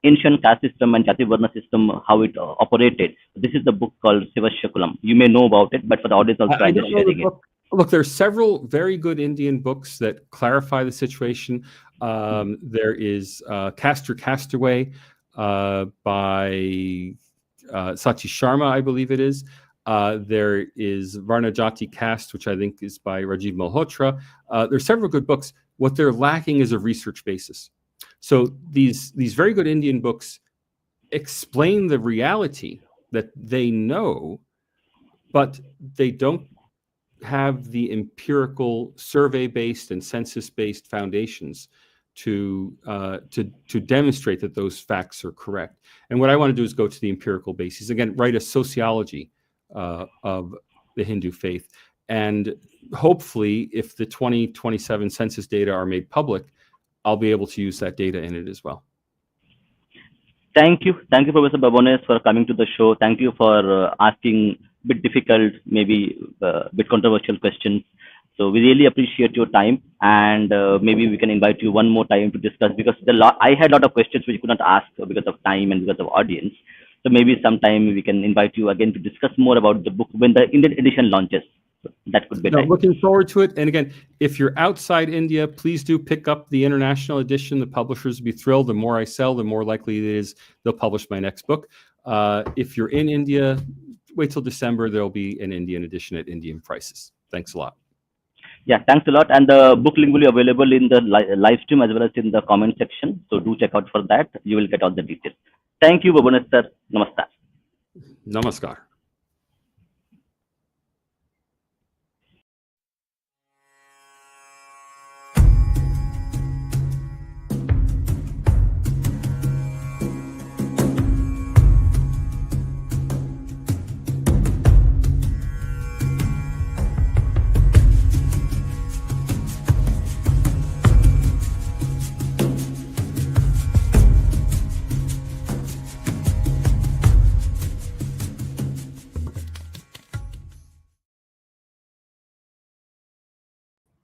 ancient caste system and Jati Varna system, how it operated. This is the book called Shivashakulam. You may know about it, but for the audience also, I'm just sharing it. Look, there are several very good Indian books that clarify the situation. There is Caste or Castaway by Sachi Sharma, I believe it is. There is Varna Jati Caste, which I think is by Rajiv Malhotra. There are several good books. What they're lacking is a research basis. So these very good Indian books explain the reality that they know, but they don't have the empirical survey-based and census-based foundations to demonstrate that those facts are correct. And what I want to do is go to the empirical basis. Again, write a sociology of the Hindu faith. And hopefully, if the 2027 census data are made public, I'll be able to use that data in it as well. Thank you. Thank you, Professor Babones, for coming to the show. Thank you for asking a bit difficult, maybe a bit controversial questions. So we really appreciate your time, and maybe we can invite you one more time to discuss, because I had a lot of questions which you could not ask because of time and because of audience. So maybe sometime we can invite you again to discuss more about the book when the Indian edition launches. So that could be nice. Looking forward to it. And again, if you're outside India, please do pick up the international edition. The publishers will be thrilled. The more I sell, the more likely it is they'll publish my next book. If you're in India, wait till December. There'll be an Indian edition at Indian prices. Thanks a lot. Yeah, thanks a lot. And the book link will be available in the live stream as well as in the comment section. So do check out for that. You will get all the details. Thank you, Babones sir. Namaskar. Namaskar.